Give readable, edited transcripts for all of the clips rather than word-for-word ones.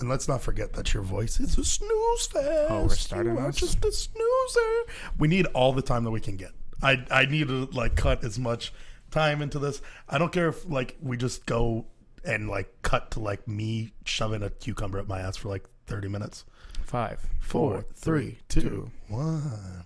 And let's not forget that your voice is a snooze fest. Oh, we're starting You are this? just a snoozer. We need all the time that we can get. I need to like cut as much time into this. I don't care if like we just go and like cut to like me shoving a cucumber up my ass for like 30 minutes. 5, 4, 3, 2, 1.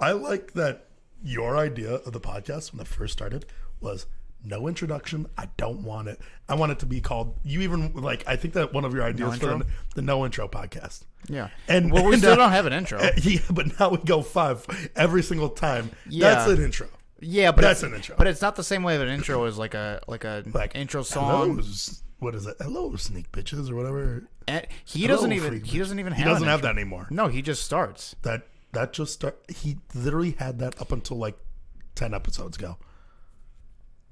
I like that your idea of the podcast when it first started was no introduction. I don't want it. I want it to be called. You even like. I think that one of your ideas for the no intro podcast. Yeah, and well, we still don't have an intro. Yeah, but now we go 5 every single time. Yeah. That's an intro. Yeah, but that's an intro. But it's not the same way of an intro as like intro song. Hello, what is it? Hello, sneak bitches or whatever. And he doesn't even have that anymore. No, he just starts. That just start. He literally had that up until like 10 episodes ago.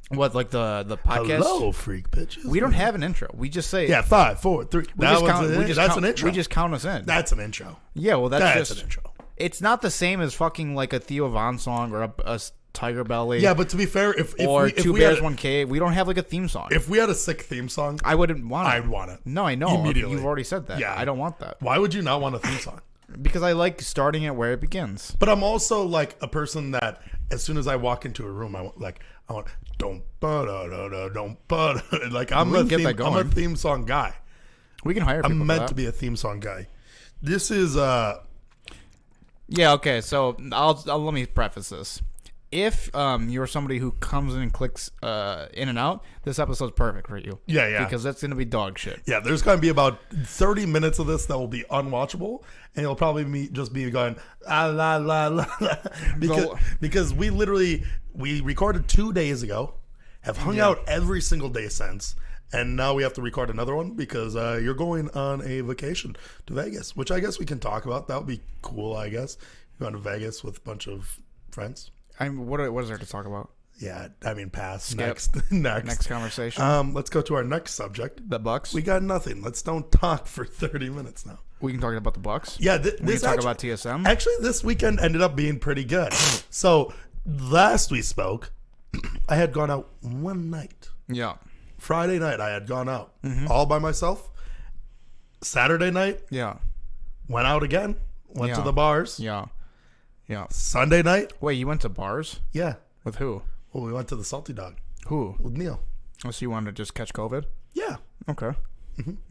What, like the podcast? Hello, freak bitches. We don't have an intro. We just say 5, 4, 3. That's an intro. We just count us in. That's an intro. Yeah, well, that's an intro. It's not the same as fucking like a Theo Von song or a Tiger Belly. Yeah, but to be fair, if Two Bears, One Cave, we don't have like a theme song. If we had a sick theme song, I wouldn't want it. I'd want it. No, I know. Immediately. You've already said that. Yeah. I don't want that. Why would you not want a theme song? Because I like starting it where it begins. But I'm also like a person that as soon as I walk into a room, I want don't like I'm a theme song guy. We can hire people. I'm meant to be a theme song guy. This is Yeah, okay. So I'll let me preface this. If you're somebody who comes in and clicks in and out, this episode's perfect for you. Yeah. Because that's going to be dog shit. Yeah, there's going to be about 30 minutes of this that will be unwatchable, and you'll probably just be going, la, la, la, because we recorded 2 days ago, have hung out every single day since, and now we have to record another one because you're going on a vacation to Vegas, which I guess we can talk about. That would be cool, I guess. You're going to Vegas with a bunch of friends. What is there to talk about? Yeah, I mean, pass. Skip. Next conversation. Let's go to our next subject. The Bucks. We got nothing. Let's don't talk for 30 minutes now. We can talk about the Bucks. Yeah, we can talk about TSM. Actually, this weekend ended up being pretty good. So last we spoke, I had gone out one night. Yeah. Friday night, I had gone out all by myself. Saturday night, went out again. Went to the bars. Yeah. Sunday night. Wait, you went to bars? Yeah. With who? Well, we went to the Salty Dog. Who? With Neil. Oh, so you wanted to just catch COVID? Yeah. Okay.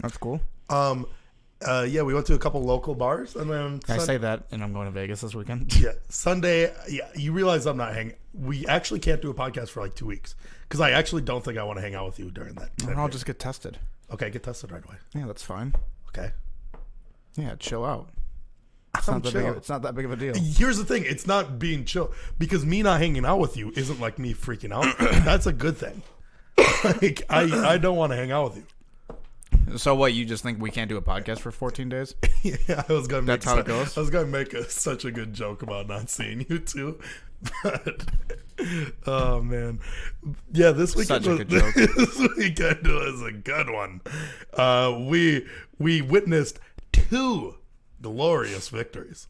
That's cool. Yeah, we went to a couple local bars, and then I say that, and I'm going to Vegas this weekend. Yeah, Sunday. Yeah, you realize I'm not hanging. We actually can't do a podcast for like 2 weeks because I actually don't think I want to hang out with you during that. I'll just get tested. Okay, get tested right away. Yeah, that's fine. Okay. Yeah, chill out. It's not that big of a deal. Here's the thing: it's not being chill because me not hanging out with you isn't like me freaking out. That's a good thing. Like I don't want to hang out with you. So what? You just think we can't do a podcast for 14 days? Yeah, I was gonna. That's how it goes. I was gonna make such a good joke about not seeing you too, but oh man, yeah, this weekend Such a good joke. This weekend was a good one. We witnessed 2 glorious victories.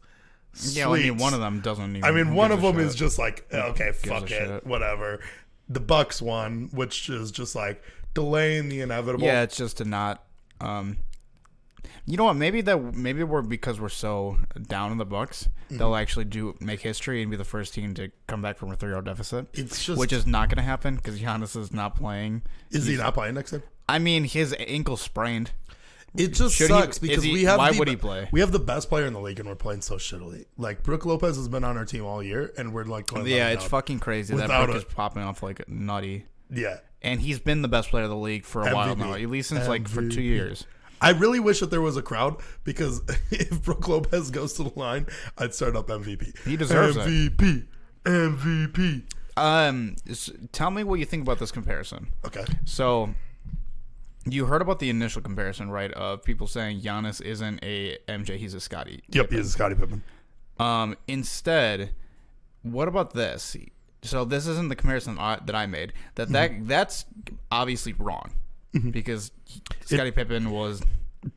Yeah, well, I mean, one of them doesn't even. I mean, one of them shit. is just like, okay, fuck it, shit. whatever. The Bucks won, which is just like delaying the inevitable. Yeah, it's just to not. You know what? Maybe because we're so down in the Bucks, they'll actually make history and be the first team to come back from a 3-0 deficit. It's just, which is not going to happen because Giannis is not playing. Is he not playing next time? I mean, his ankle sprained. It just sucks because we have. Why would he play? We have the best player in the league, and we're playing so shittily. Like Brook Lopez has been on our team all year, and we're like, yeah, it's fucking crazy that Brook is popping off like nutty. Yeah, and he's been the best player of the league for a while now, at least since like for 2 years. I really wish that there was a crowd because if Brook Lopez goes to the line, I'd start up MVP. He deserves MVP. Tell me what you think about this comparison. Okay. So, you heard about the initial comparison, right? Of people saying Giannis isn't a MJ, he's a Scottie. Yep, he's a Scottie Pippen. Instead, what about this? So this isn't the comparison that I made. That's obviously wrong because Scottie Pippen was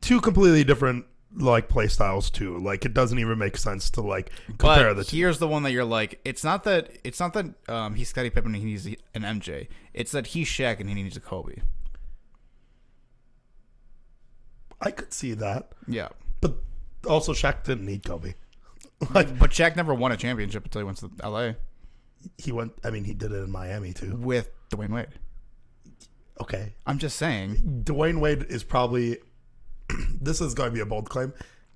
2 completely different like play styles too. Like it doesn't even make sense to like compare the 2. Here's the one that you're like, it's not that he's Scottie Pippen and he needs an MJ. It's that he's Shaq and he needs a Kobe. I could see that. Yeah. But also, Shaq didn't need Kobe. But Shaq never won a championship until he went to LA. He did it in Miami too. With Dwayne Wade. Okay. I'm just saying. Dwayne Wade is probably, this is going to be a bold claim.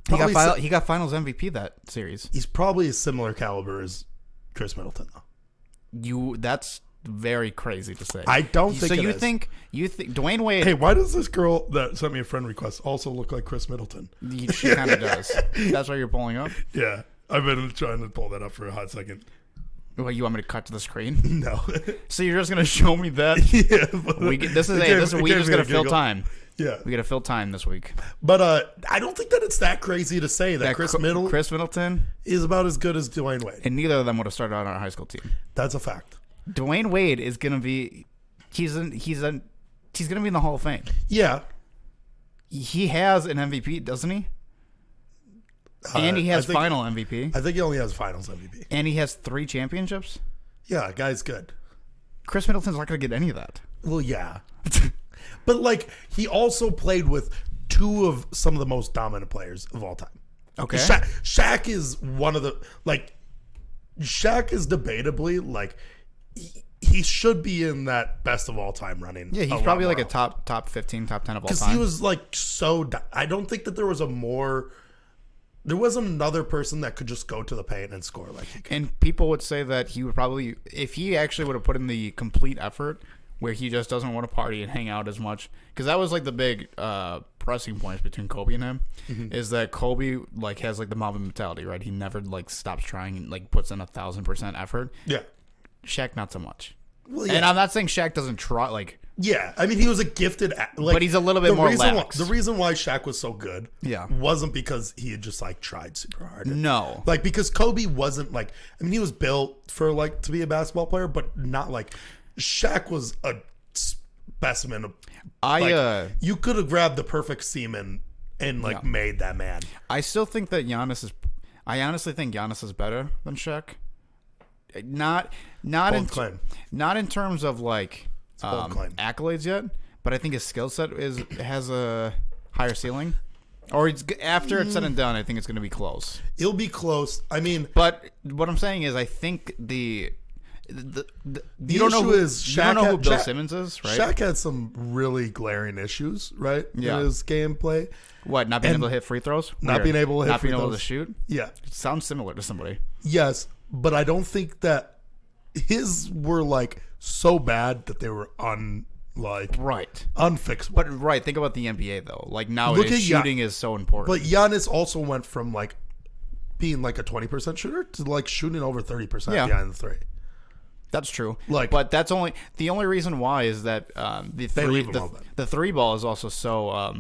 He got finals MVP that series. He's probably a similar caliber as Chris Middleton, though. That's very crazy to say. I don't think so. It You is. think Dwayne Wade? Hey, why does this girl that sent me a friend request also look like Chris Middleton? She kind of does. That's why you're pulling up. Yeah, I've been trying to pull that up for a hot second. Well, you want me to cut to the screen? No. So you're just gonna show me that? Yeah. We just gotta fill time. Yeah. We gotta fill time this week. But I don't think that it's that crazy to say that Chris Middleton is about as good as Dwayne Wade. And neither of them would have started on our high school team. That's a fact. Dwayne Wade is gonna be he's gonna be in the Hall of Fame. Yeah. He has an MVP, doesn't he? And he has final MVP. I think he only has finals MVP. And he has 3 championships. Yeah, guy's good. Chris Middleton's not gonna get any of that. Well, yeah. But like, he also played with 2 of some of the most dominant players of all time. Okay. Shaq is one of the, like, Shaq is debatably, like, he should be in that best of all time running. Yeah, he's probably like a top 15, top 10 of all time. Because he was like I don't think that there wasn't another person that could just go to the paint and score like he could. And people would say that he would probably, if he actually would have put in the complete effort, where he just doesn't want to party and hang out as much, because that was like the big pressing points between Kobe and him, is that Kobe like has like the Mamba mentality, right? He never like stops trying and like puts in 1,000% effort. Yeah. Shaq not so much. Well, yeah. And I'm not saying Shaq doesn't try, like. Yeah, I mean, he was a gifted, but he's a little bit more lax. The reason why Shaq was so good, yeah, wasn't because he had just like tried super hard. No, like because Kobe wasn't like. I mean, he was built for like to be a basketball player, but not like Shaq was a specimen of. You could have grabbed the perfect semen and like made that man. I still think that Giannis is. I honestly think Giannis is better than Shaq. Not in terms of like. Accolades yet, but I think his skill set has a higher ceiling. Or after it's said and done, I think it's going to be close. It'll be close. I mean, but what I'm saying is, I think the issue is Shaq. You don't know who Bill Simmons is, right? Shaq had some really glaring issues, right? Yeah. In his gameplay. What? Not being able to hit free throws? Not being able to hit free throws. Not being able to shoot? Yeah. It sounds similar to somebody. Yes, but I don't think that his were like so bad that they were unfixable. But think about the NBA though. Like nowadays, shooting is so important. But Giannis also went from like being like a 20% shooter to like shooting over 30% behind the 3. That's true. Like, but that's the only reason why is that the 3 ball is also so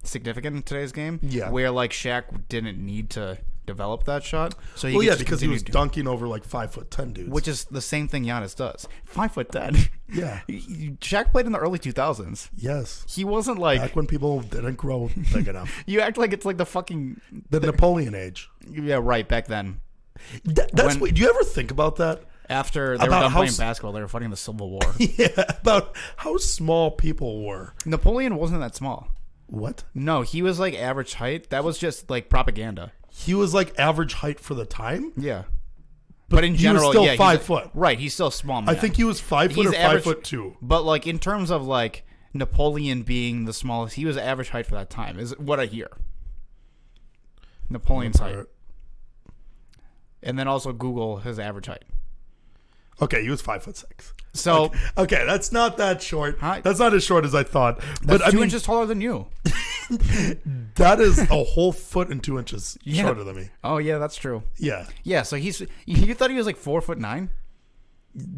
significant in today's game. Yeah, where like Shaq didn't need to develop that shot. So because he was dunking over like 5'10" dudes, which is the same thing Giannis does. 5'10". Yeah, Shaq played in the early 2000s. Yes, he wasn't like back when people didn't grow big enough. You act like it's like the Napoleon age. Yeah, right. Back then, that's what. Do you ever think about that? After they were done playing basketball, they were fighting the Civil War. Yeah, about how small people were. Napoleon wasn't that small. What? No, he was like average height. That was just like propaganda. He was like average height for the time. Yeah, but in general, he was still 5 foot. Right, he's still a small man. I think he was 5 foot or average, 5'2". But like in terms of like Napoleon being the smallest, he was average height for that time. Is what I hear. Napoleon's height, and then also Google his average height. Okay, he was 5'6". So okay, that's not that short. That's not as short as I thought. But 2 inches taller than you. That is a whole foot and 2 inches shorter than me. Oh yeah, that's true. Yeah. Yeah. So you thought he was like 4'9"?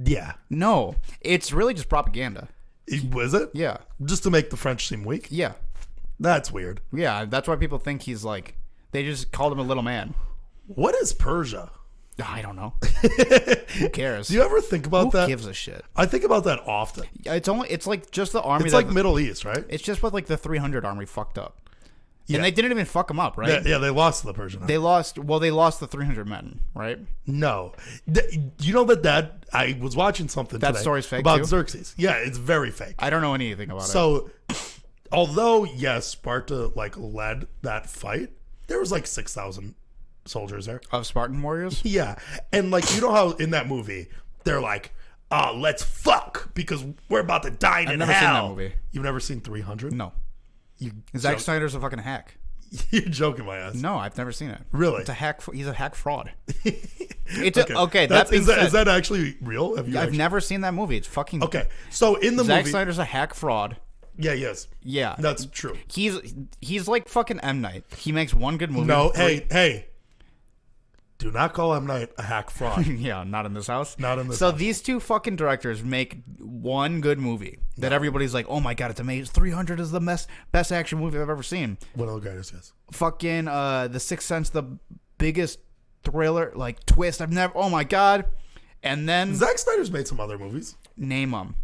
Yeah. No, it's really just propaganda. Was it? Yeah. Just to make the French seem weak. Yeah. That's weird. Yeah, that's why people think he's like. They just called him a little man. What is Persia? I don't know. Who cares? Do you ever think about that? Who gives a shit? I think about that often. It's like just the army. It's like Middle East, right? It's just what like the 300 army fucked up. Yeah. And they didn't even fuck them up, right? Yeah, they lost to the Persian army. They lost the 300 men, right? No. You know that I was watching something that today story's fake about too? Xerxes. Yeah, it's very fake. I don't know anything about it. So although yes, Sparta like led that fight, there was like 6,000 soldiers there of Spartan warriors. Yeah, and like you know how in that movie they're like, "Oh, let's fuck because we're about to die in hell." I've never seen that movie. You've never seen 300? No. Zack Snyder's a fucking hack. You're joking my ass. No, I've never seen it. Really? It's a hack. He's a hack fraud. Okay. Is that actually real? I've never seen that movie. It's fucking okay. So in the Zack movie, Snyder's a hack fraud. Yeah. Yes. Yeah. That's true. He's like fucking M. Night. He makes one good movie. No. Hey. Do not call M. Night a hack fraud. Yeah, not in this house. Not in this house. So house. these two fucking directors make one good movie that everybody's like, oh my god, it's amazing. 300 is the best action movie I've ever seen. One of the greatest, yes. Fucking The Sixth Sense, the biggest thriller, like twist I've never. Oh my god. And then Zack Snyder's made some other movies. Name them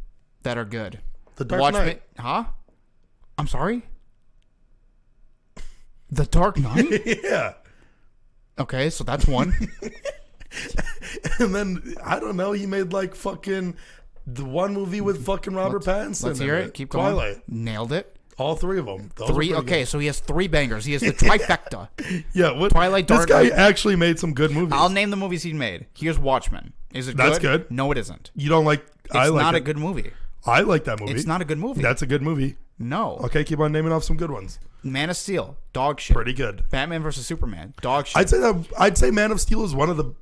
that are good. The Dark Knight. Huh? I'm sorry? The Dark Knight? Yeah. Okay, so that's one. And then, I don't know, he made like fucking the one movie with fucking Robert Pattinson. Let's hear it. Keep going. Twilight. Nailed it. All three of them. Three? Okay, so he has three bangers. He has the trifecta. Yeah. What, Twilight, Dark This guy Knight. actually made some good movies. I'll name the movies he made. Here's Watchmen. Is it good? That's good. No, it isn't. You don't like... It's not a good movie. I like that movie. It's not a good movie. That's a good movie. No. Okay, keep on naming off some good ones. Man of Steel. Dog shit. Pretty good. Batman versus Superman. Dog shit. I'd say Man of Steel is one of the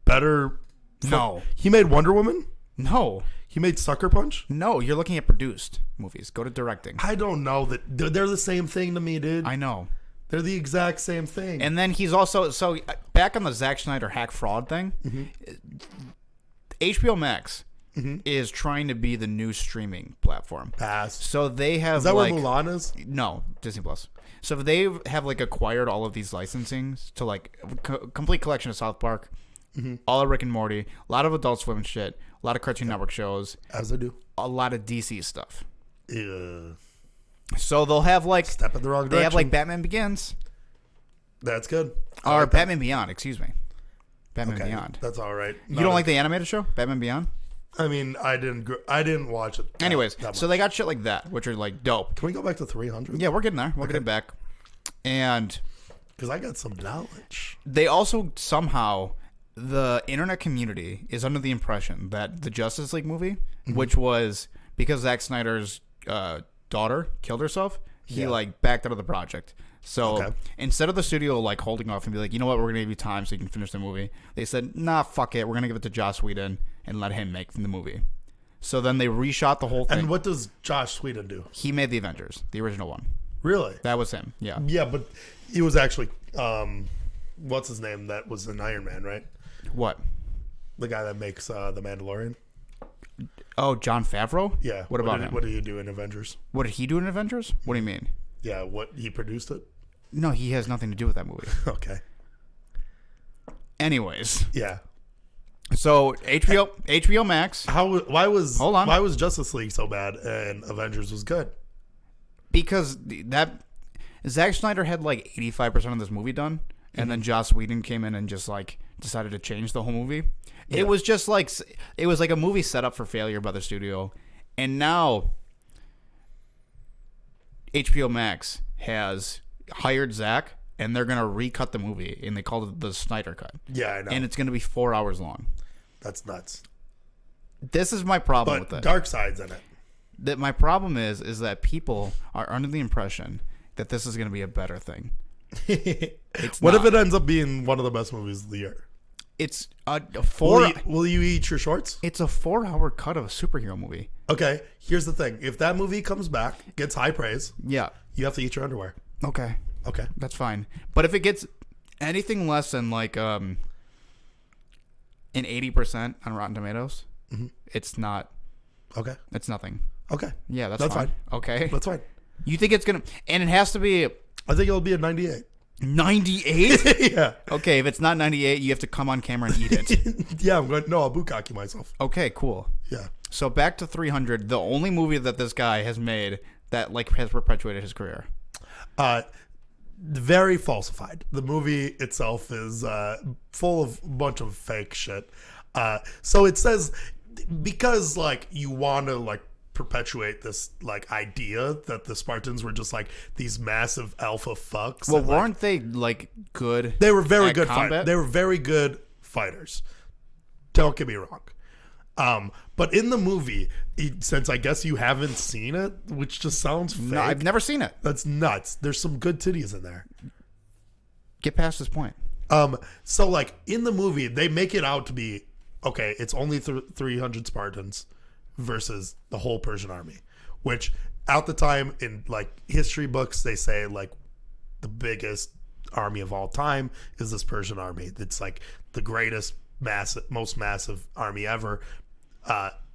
better... No. He made Wonder Woman? No. He made Sucker Punch? No, you're looking at produced movies. Go to directing. I don't know. That they're the same thing to me, dude. I know. They're the exact same thing. And then he's also... So, back on the Zack Snyder hack fraud thing, HBO Max is trying to be the new streaming platform. Pass. So they have... Is that where Mulan is? No, Disney Plus. So they have like acquired all of these licensings to like complete collection of South Park, all of Rick and Morty, a lot of Adult Swim shit, a lot of Cartoon Network shows, as they do, a lot of DC stuff. Yeah. So they'll have like step in the wrong direction. They have like Batman Begins. That's good. Or like Batman Beyond, excuse me. Batman Beyond. That's all right. You don't like the animated show, Batman Beyond? I mean, I didn't watch it. Anyways, so they got shit like that, which are like dope. Can we go back to 300? Yeah, we're getting there. We're getting back. And because I got some knowledge. They also somehow, the internet community is under the impression that the Justice League movie, which was because Zack Snyder's daughter killed herself, he like backed out of the project. So instead of the studio like holding off and be like, you know what, we're gonna give you time so you can finish the movie, they said, nah, fuck it, we're gonna give it to Joss Whedon and let him make the movie. So then they reshot the whole thing. And what does Joss Whedon do? He made the Avengers, the original one. Really? That was him. Yeah. Yeah, but he was actually what's his name? That was an Iron Man, right? What? The guy that makes the Mandalorian. Oh, Jon Favreau? Yeah. What about him? What did he do in Avengers? What did he do in Avengers? What do you mean? Yeah, what he produced it? No, he has nothing to do with that movie. Okay. Anyways. Yeah. So HBO Max. Why was Justice League so bad and Avengers was good? Because that Zack Snyder had like 85% of this movie done, and then Joss Whedon came in and just like decided to change the whole movie. Yeah. It was just like a movie set up for failure by the studio, and now HBO Max has hired Zack, and they're gonna recut the movie, and they called it the Snyder Cut. Yeah, I know. And it's gonna be 4 hours long. That's nuts. This is my problem with it. Darkseid's in it. That my problem is that people are under the impression that this is going to be a better thing. It's what not. if it ends up being one of the best movies of the year? It's a 4. Will you eat your shorts? It's a 4-hour cut of a superhero movie. Okay, here's the thing: if that movie comes back, gets high praise, yeah, you have to eat your underwear. Okay, that's fine. But if it gets anything less than like an 80% on Rotten Tomatoes, it's not. Okay, it's nothing. Okay. Yeah, that's fine. Okay. That's fine. You think it's going to... And it has to be... I think it'll be a 98. 98? Yeah. Okay, if it's not 98, you have to come on camera and eat it. Yeah, I'm going... No, I'll bukkake myself. Okay, cool. Yeah. So back to 300, the only movie that this guy has made that like has perpetuated his career. Very falsified. The movie itself is full of a bunch of fake shit. So it says... Because, like, you want to, like, perpetuate this like idea that the Spartans were just like these massive alpha fucks. Well, weren't they like good? They were very good fighters. They were very good fighters. Don't get me wrong. But in the movie, since I guess you haven't seen it, which just sounds fake. No, I've never seen it. That's nuts. There's some good titties in there. Get past this point. So like in the movie, they make it out to be, okay, it's only 300 Spartans versus the whole Persian army, which at the time in like history books, they say like the biggest army of all time is this Persian army. It's like the greatest, most massive army ever.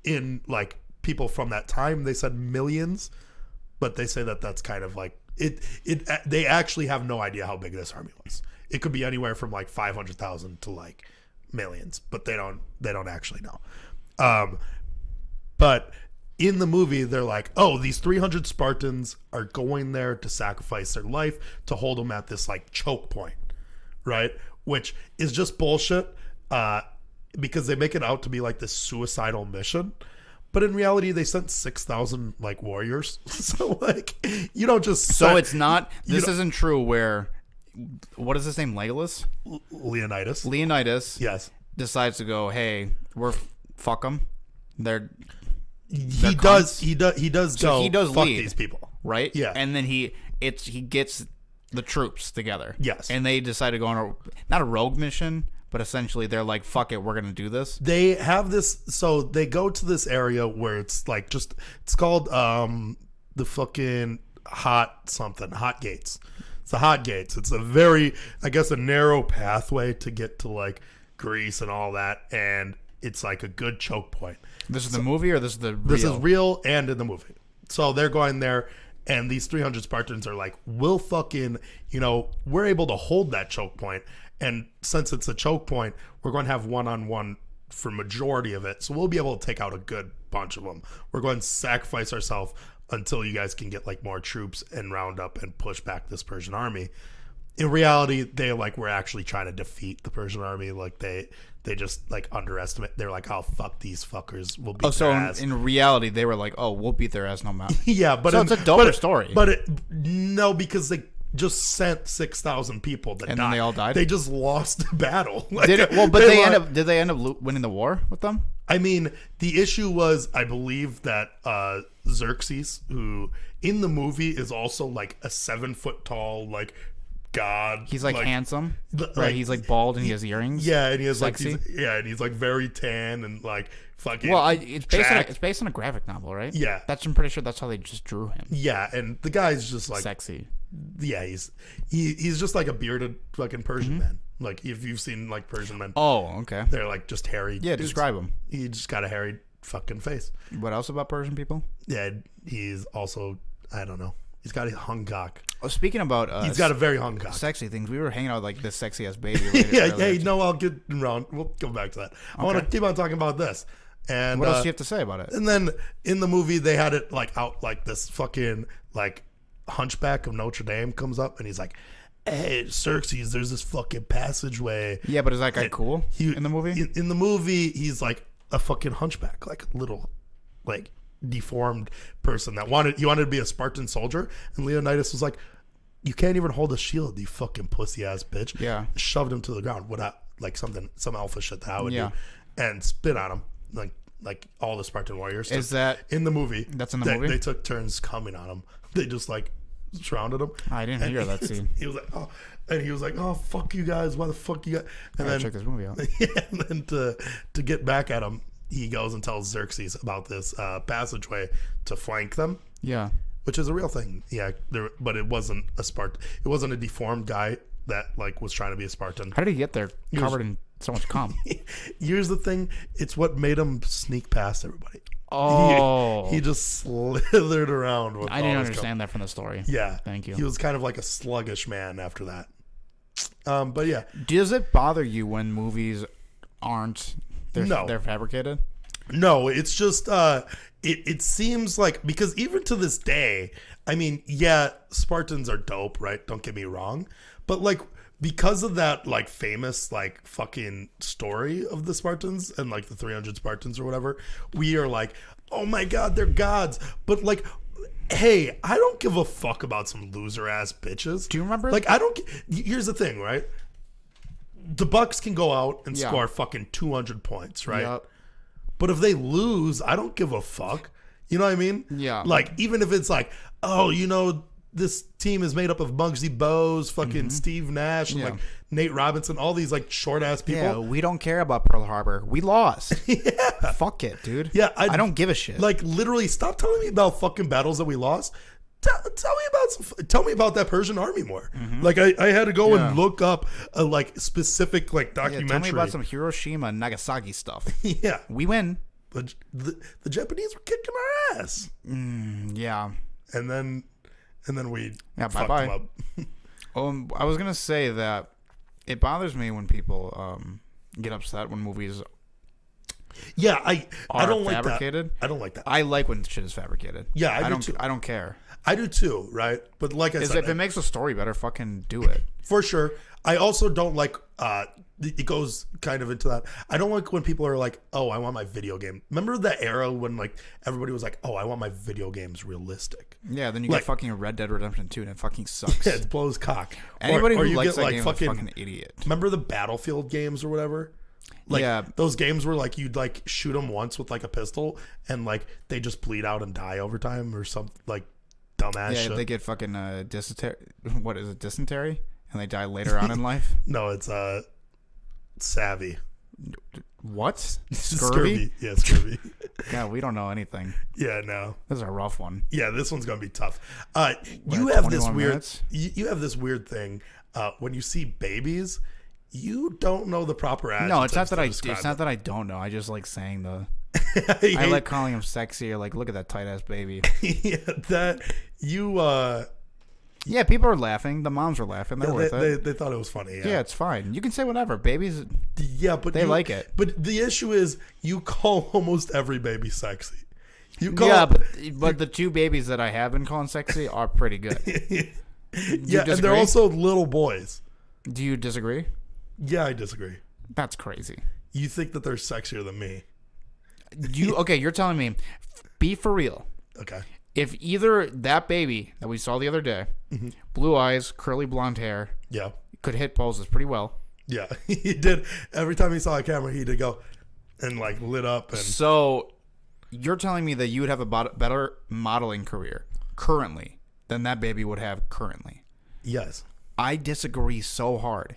In like people from that time, they said millions, but they say that that's kind of like it. They actually have no idea how big this army was. It could be anywhere from like 500,000 to like millions, but they don't actually know. But in the movie, they're like, oh, these 300 Spartans are going there to sacrifice their life to hold them at this like choke point, right? Which is just bullshit. Because they make it out to be like this suicidal mission, but in reality they sent 6,000 like warriors. So like you don't just so it's not this isn't true where what is his name, Leonidas yes decides to go, hey, we're fuck them, he does go fuck lead, these people, right? Yeah, and then he gets the troops together, yes, and they decide to go on not a rogue mission, but essentially they're like, fuck it, we're going to do this. They have this, so they go to this area where it's like just, it's called the fucking hot gates. It's the hot gates. It's a very, I guess, a narrow pathway to get to like Greece and all that. And it's like a good choke point. This is the movie or this is the real? This is real and in the movie. So they're going there. And these 300 Spartans are like, we'll fucking, we're able to hold that choke point. And since it's a choke point, we're going to have one-on-one for majority of it. So we'll be able to take out a good bunch of them. We're going to sacrifice ourselves until you guys can get like more troops and round up and push back this Persian army. In reality, they like were actually trying to defeat the Persian army. Like they just like underestimate. They're like, oh, fuck these fuckers. We'll beat their ass. In reality, they were like, oh, we'll beat their ass no matter. Yeah, but so it's a doper story. But no, because they just sent 6,000 people to die. And then they all died? They just lost the battle. Like, did they end up winning the war with them? I mean, the issue was, I believe that Xerxes, who in the movie is also like a 7-foot tall, like god. He's like handsome, right? He's like bald and he has earrings. Yeah, and he has sexy. and he's like very tan and like fucking. Well, it's based on a graphic novel, right? Yeah, I'm pretty sure that's how they just drew him. Yeah, and the guy's just like sexy. Yeah, he's just like a bearded fucking Persian man. Like if you've seen like Persian men. Oh, okay. They're like just hairy. Yeah, dudes. describe him. He just got a hairy fucking face. What else about Persian people? Yeah, he's also, I don't know. He's got a hung cock. Oh, speaking about he's got a very hung cock. Sexy things. We were hanging out with like this sexy ass baby. I'll get around. We'll go back to that. Okay. I want to keep on talking about this. And what else do you have to say about it? And then in the movie, they had it like out like this fucking like Hunchback of Notre Dame comes up and he's like, hey, Xerxes, there's this fucking passageway. Yeah, but is that guy cool in the movie? In the movie, he's like a fucking hunchback, like a little, like deformed person that wanted to be a Spartan soldier. And Leonidas was like, you can't even hold a shield, you fucking pussy ass bitch. Yeah, shoved him to the ground without like some alpha shit that I would do, and spit on him like all the Spartan warriors. Is that in the movie? That's in the movie. They took turns coming on him. They just like surrounded him. I didn't hear that scene. He was like, oh, fuck you guys. Why the fuck you guys? And then check this movie out. Yeah, and then to get back at him, he goes and tells Xerxes about this passageway to flank them. Yeah, which is a real thing. Yeah, but it wasn't a Spartan. It wasn't a deformed guy that like was trying to be a Spartan. How did he get there covered in so much cum? Here's the thing: it's what made him sneak past everybody. Oh, he just slithered around with I didn't understand that from the story. Yeah, thank you. He was kind of like a sluggish man after that. But yeah, does it bother you when movies aren't? They're fabricated. No, it's just it seems like, because even to this day, I mean, yeah, Spartans are dope, right? Don't get me wrong, but like, because of that like famous like fucking story of the Spartans and like the 300 Spartans or whatever, we are like, oh my god, they're gods. But like, hey, I don't give a fuck about some loser ass bitches. Do you remember? Like, I don't. Here's the thing, right? The Bucks can go out and score fucking 200 points, right? Yep. But if they lose, I don't give a fuck. You know what I mean? Yeah. Like, even if it's like, oh, you know, this team is made up of Muggsy Bogues, fucking Steve Nash, and like Nate Robinson, all these like short ass people. Yeah, we don't care about Pearl Harbor. We lost. Yeah. Fuck it, dude. Yeah. I don't give a shit. Like, literally, stop telling me about fucking battles that we lost. Tell me about that Persian army more. Like, I had to go and look up a like specific like documentary. Tell me about some Hiroshima and Nagasaki stuff. Yeah. We win. The Japanese were kicking our ass. Yeah. And then we fucked them up. I was gonna say that it bothers me when people get upset when movies I don't like fabricated. that. I don't like that. I like when shit is fabricated. Yeah, I do too. I don't care. I do too, right? But like I said, if it makes a story better, fucking do it. For sure. I also don't like it goes kind of into that. I don't like when people are like, "Oh, I want my video game." Remember that era when like everybody was like, "Oh, I want my video games realistic." Yeah, then you get fucking Red Dead Redemption 2 and it fucking sucks. Yeah, it blows cock. Anybody who likes that game is a fucking idiot. Remember the Battlefield games or whatever? Like, those games were like you'd like shoot them once with like a pistol and like they just bleed out and die over time or something, like dumbass shit. They get fucking dysentery. What is it, dysentery? And they die later on in life? No, it's savvy. What? Scurvy? Yeah, scurvy. God, we don't know anything. Yeah, no. This is a rough one. Yeah, this one's gonna be tough. You have this weird. You have this weird thing. When you see babies, you don't know the proper adjectives. No, it's not that It's not that I don't know. I just like saying the. I like calling them sexy or like, look at that tight ass baby. Yeah, that you. Yeah, people are laughing. The moms are laughing. They're worth it. They thought it was funny. Yeah, it's fine. You can say whatever. Babies. Yeah, but they like it. But the issue is, you call almost every baby sexy. You but the two babies that I have been calling sexy are pretty good. Yeah, and they're also little boys. Do you disagree? Yeah, I disagree. That's crazy. You think that they're sexier than me? You're telling me, be for real. Okay. If either that baby that we saw the other day, blue eyes, curly blonde hair, could hit poses pretty well. Yeah, he did. Every time he saw a camera, he did go and like lit up. And so you're telling me that you would have a better modeling career currently than that baby would have currently? Yes. I disagree so hard.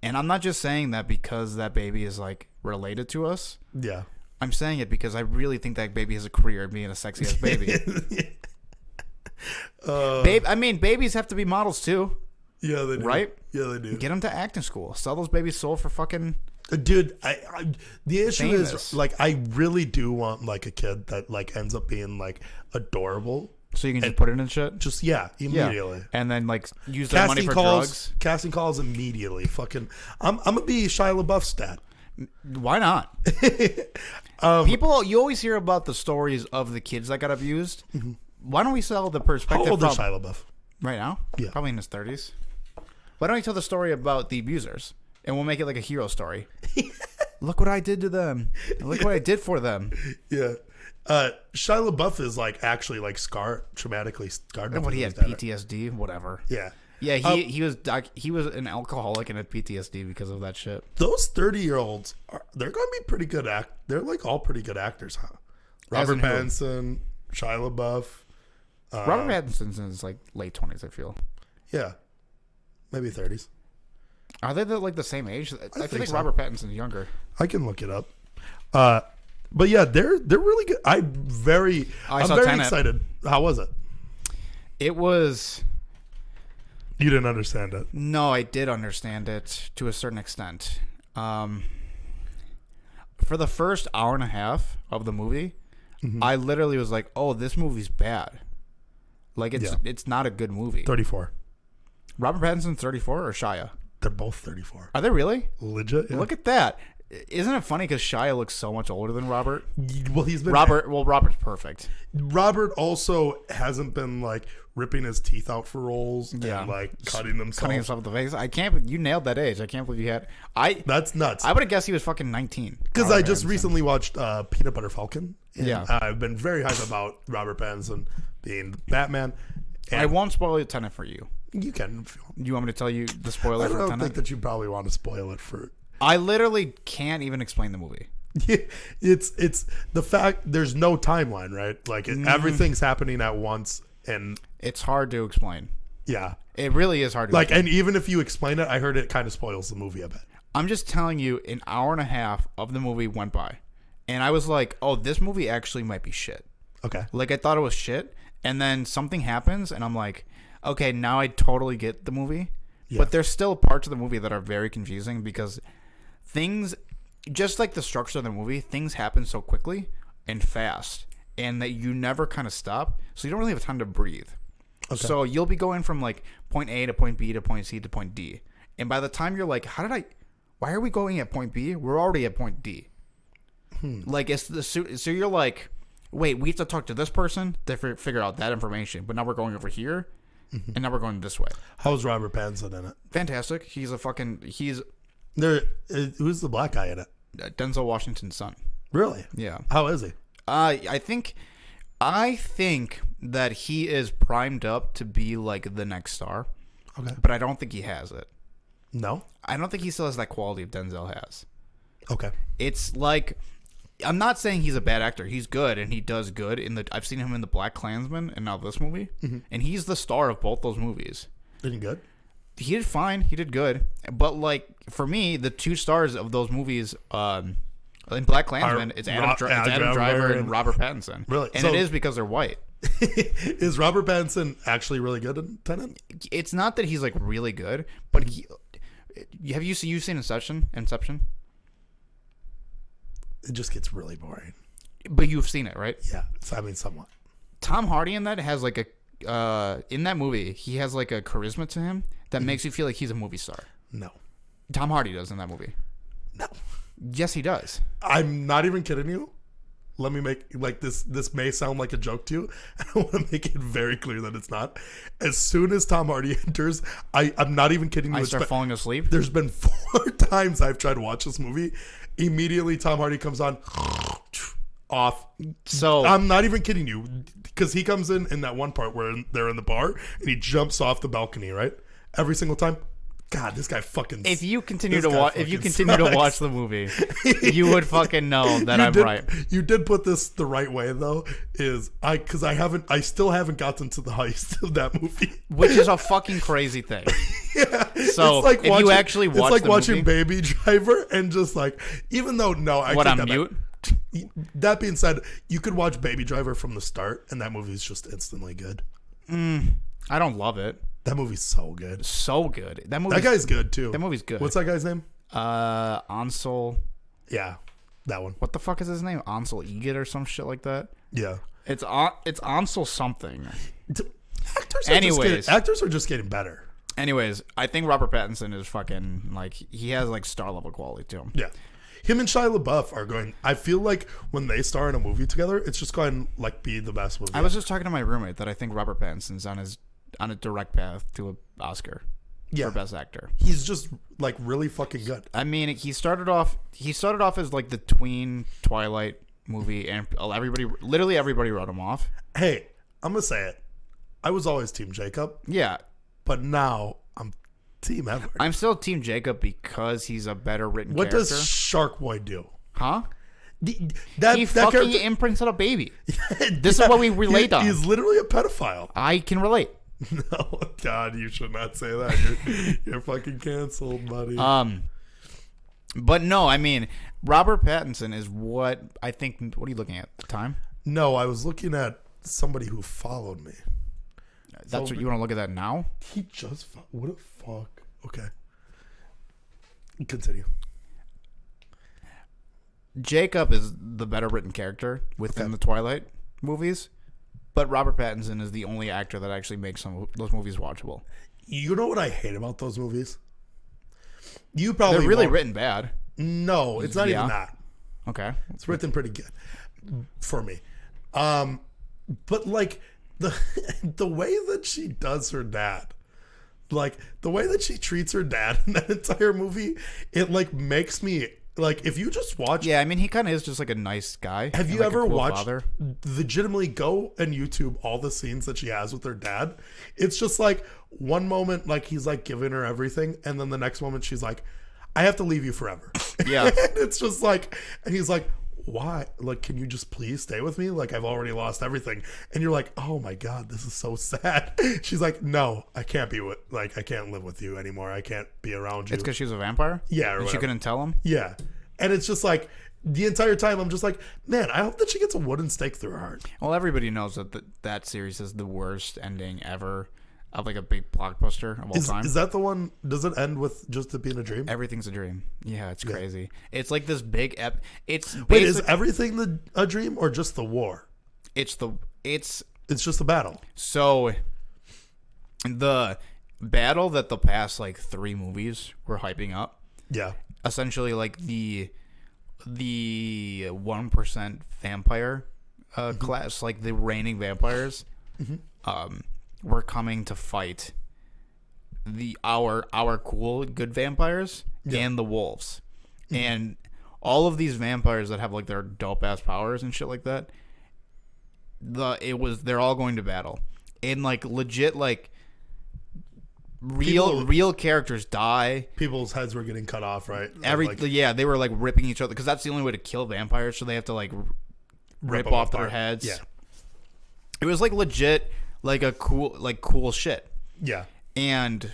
And I'm not just saying that because that baby is like related to us. Yeah. I'm saying it because I really think that baby has a career of being a sexy ass baby. Babies have to be models too. Yeah, they do. Right? Yeah, they do. Get them to acting school. Sell those babies sold for fucking. Dude, the issue famous. is like I really do want like a kid that like ends up being like adorable. So you can just put it in shit? Just immediately. Yeah. And then like use that money for drugs. Casting calls immediately. Fucking I'm gonna be Shia LaBeouf stat. Why not? People, you always hear about the stories of the kids that got abused. Mm-hmm. Why don't we sell the perspective? How old is Shia LaBeouf? Right now? Yeah. Probably in his 30s. Why don't we tell the story about the abusers? And we'll make it like a hero story. Look what I did to them. Look what I did for them. Yeah. Shia LaBeouf is like actually like traumatically scarred. And what, he had PTSD? Whatever. Yeah. Yeah, he was an alcoholic and had PTSD because of that shit. Those 30-year-olds they're gonna be pretty good they're like all pretty good actors, huh? Robert Pattinson, Shia LaBeouf. Robert Pattinson's in his like late 20s, I feel. Yeah, maybe 30s. Are they like the same age? I feel like so. Robert Pattinson's younger. I can look it up. But yeah, they're really good. I'm very excited. How was it? It was. You didn't understand it. No, I did understand it to a certain extent. For the first hour and a half of the movie, I literally was like, "Oh, this movie's bad. Like it's not a good movie." 34. Robert Pattinson's 34 or Shia? They're both 34. Are they really? Legit? Yeah. Look at that. Isn't it funny because Shia looks so much older than Robert? Well, he's been Robert. Well, Robert's perfect. Robert also hasn't been like ripping his teeth out for roles and like cutting himself in the face. I can't. You nailed that age. I can't believe you had. That's nuts. I would have guessed he was fucking 19. Because I just recently watched Peanut Butter Falcon. And Yeah. I've been very hyped about Robert Pattinson being Batman. And I won't spoil Tenet for you. You can. You want me to tell you the spoiler I for don't Tenet? think that you probably want to spoil it for. I literally can't even explain the movie. It's the fact there's no timeline, right? Like everything's happening at once, and It's hard to explain. yeah, It really is hard to like, explain. and even if you explain it, I heard it kind of spoils the movie a bit. I'm just telling you, an hour and a half of the movie went by, and I was like, "Oh, this movie actually might be shit." Okay, Like I thought it was shit, and then something happens, and I'm like, "Okay, now I totally get the movie." Yeah. But there's still parts of the movie that are very confusing because things, just like the structure of the movie, things happen so quickly and fast, and that you never kind of stop, so you don't really have time to breathe. Okay. So you'll be going from like point A to point B to point C to point D, and by the time you're like, why are we going at point B? We're already at point D. Like it's the so you're like, wait, we have to talk to this person to figure out that information, but now we're going over here, and now we're going this way. how's Robert Pattinson in it? Fantastic. He's There, who's the black guy in it? Denzel Washington's son. Really? Yeah. How is he? I think that he is primed up to be like the next star, Okay. but I don't think he has it. No. I don't think he still has that quality of Denzel has. Okay. It's like, I'm not saying he's a bad actor. He's good and he does good I've seen him in the Black Klansman and now this movie, and he's the star of both those movies. Did he good? He did fine. He did good. But like for me, the two stars of those movies, in Black Klansman, it's Adam Driver and Robert Pattinson. Really? And So- it is because they're white. Is Robert Pattinson actually really good in Tenet? It's not that he's like really good, but you've seen Inception? It just gets really boring. But you've seen it, right? Yeah. I mean, somewhat. Tom Hardy in that has like in that movie, he has like a charisma to him that makes you feel like he's a movie star. No. Tom Hardy does in that movie. No. Yes, he does. I'm not even kidding you. Let me make like this may sound like a joke to you. I want to make it very clear that it's not. As soon as Tom Hardy enters, I'm not even kidding you. I start falling asleep. There's been 4 times I've tried to watch this movie. Immediately Tom Hardy comes on off. So I'm not even kidding you, because he comes in that one part where they're in the bar and he jumps off the balcony, right? Every single time. God, this guy fucking. If you continue to watch the movie, you would fucking know that I'm right. You did put this the right way though. Because I still haven't gotten to the heist of that movie, which is a fucking crazy thing. Yeah. So it's like if you actually watch, it's like the watching movie, Baby Driver and just like, even though I what, take I'm that mute. back. That being said, you could watch Baby Driver from the start, and that movie is just instantly good. I don't love it. That movie's so good. So good. That guy's good too. That movie's good. What's that guy's name? Ansel. Yeah, that one. What the fuck is his name? Ansel Egit or some shit like that. Yeah. It's Ansel something. Actors are just getting better. Anyways, I think Robert Pattinson is fucking like, he has like star level quality to him. Yeah. Him and Shia LaBeouf are going. I feel like when they star in a movie together, it's just going to like be the best movie. I was just talking to my roommate that I think Robert Pattinson's on a direct path to an Oscar for Best Actor. He's just like really fucking good. I mean, he started off as like the tween Twilight movie, and literally everybody wrote him off. Hey, I'm gonna say it. I was always Team Jacob. Yeah, but now I'm Team Edward. I'm still Team Jacob because he's a better written character. What does Shark Boy do? Huh? He fucking character imprints on a baby. This is what we relate on. He's literally a pedophile. I can relate. No, God, you should not say that. You're fucking canceled, buddy. But no, I mean, Robert Pattinson is what I think. What are you looking at? Time? No, I was looking at somebody who followed me. That's what you want to look at that now? He just what a fuck. Okay. Continue. Jacob is the better written character within the Twilight movies, but Robert Pattinson is the only actor that actually makes some of those movies watchable. You know what I hate about those movies? You probably They're really written bad. No, it's not even that. Okay. It's written pretty good for me. But like the way that she does her dad, like the way that she treats her dad in that entire movie, it like makes me like, if you just watch. Yeah, I mean, he kind of is just like a nice guy. Have you ever watched, legitimately go and YouTube all the scenes that she has with her dad? It's just like one moment, like he's like giving her everything. And then the next moment she's like, I have to leave you forever. Yeah. And it's just like, and he's like, why? Like, can you just please stay with me? Like, I've already lost everything. And you're like, oh my God, this is so sad. She's like, no, I can't be with, like, I can't live with you anymore. I can't be around you. It's because she was a vampire? Yeah. And she couldn't tell him? Yeah. And it's just like, the entire time I'm just like, man, I hope that she gets a wooden stake through her heart. Well, everybody knows that that series is the worst ending ever of like a big blockbuster of all time. Is that the one? Does it end with just it being a dream? Everything's a dream. Yeah, it's crazy. It's like this big Wait, is everything a dream or just the war? It's just the battle. So the battle that the past like 3 movies were hyping up. Yeah. Essentially like the 1% vampire class, like the reigning vampires. Were coming to fight our cool good vampires and the wolves. And all of these vampires that have like their dope ass powers and shit like that, they're all going to battle. And like legit like real characters die. People's heads were getting cut off, right? They were like ripping each other because that's the only way to kill vampires, so they have to like rip off their heads. Yeah. It was like legit like a cool shit. Yeah. And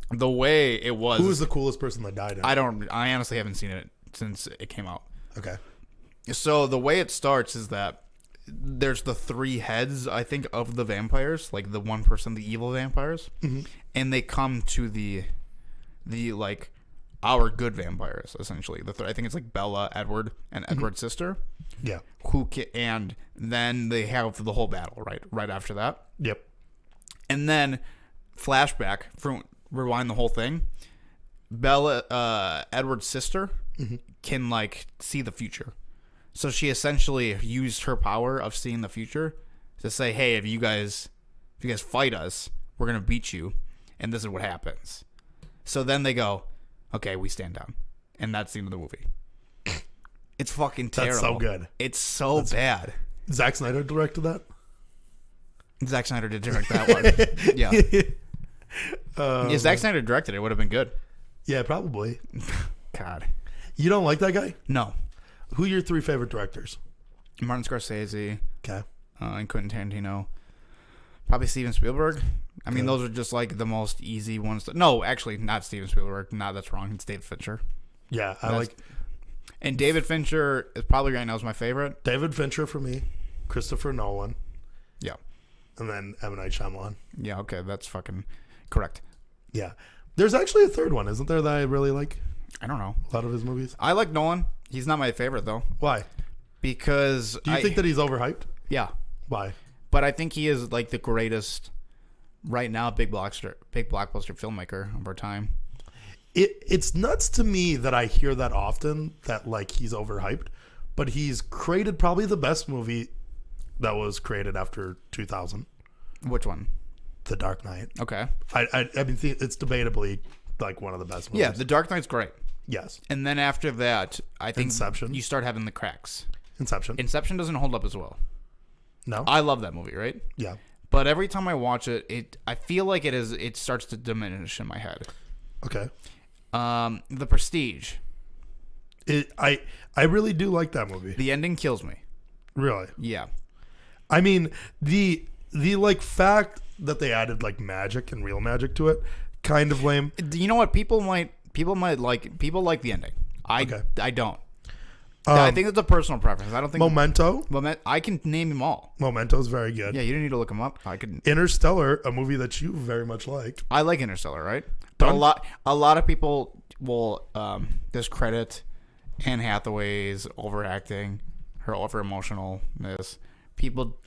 the way it was. Who was the coolest person that died? I honestly haven't seen it since it came out. Okay. So the way it starts is that there's the 3 heads, I think, of the vampires, like the 1%, the evil vampires, and they come to the like our good vampires, essentially. I think it's like Bella, Edward, and Edward's sister. Yeah. And then they have the whole battle right after that. Yep. And then flashback, rewind the whole thing. Bella, Edward's sister, can like see the future. So she essentially used her power of seeing the future to say, "Hey, if you guys fight us, we're gonna beat you, and this is what happens." So then they go, "Okay, we stand down," and that's the end of the movie. It's fucking terrible. That's so good. It's so bad. Zack Snyder directed that? Zack Snyder did direct that one. Yeah. If Zack Snyder directed it, would have been good. Yeah, probably. God. You don't like that guy? No. Who are your 3 favorite directors? Martin Scorsese. Okay. And Quentin Tarantino. Probably Steven Spielberg. I mean, those are just like the most easy ones. No, actually, not Steven Spielberg. No, that's wrong. It's David Fincher. Yeah, And David Fincher is probably right now is my favorite. David Fincher for me. Christopher Nolan. Yeah. And then M. Night Shyamalan. Yeah, okay. That's fucking correct. Yeah. There's actually a third one, isn't there, that I really like? I don't know. A lot of his movies. I like Nolan. He's not my favorite, though. Why? Because Do you think that he's overhyped? Yeah. Why? But I think he is like the greatest right now big blockbuster filmmaker of our time. It's nuts to me that I hear that often, that like he's overhyped, but he's created probably the best movie that was created after 2000. Which one? The Dark Knight. Okay. I mean, it's debatably like one of the best movies. Yeah, The Dark Knight's great. Yes. And then after that, I think Inception. You start having the cracks. Inception doesn't hold up as well. No. I love that movie, right? Yeah. But every time I watch it, I feel like it starts to diminish in my head. Okay. The Prestige. I really do like that movie. The ending kills me. Really? Yeah. I mean, the like fact that they added like magic and real magic to it, kind of lame. You know what? People like the ending. I don't. I think it's a personal preference. I don't think Memento. I can name them all. Memento's very good. Yeah, you don't need to look them up. I could. Interstellar, a movie that you very much like. I like Interstellar, right? But a lot of people will discredit Anne Hathaway's overacting, her over emotionalness. People,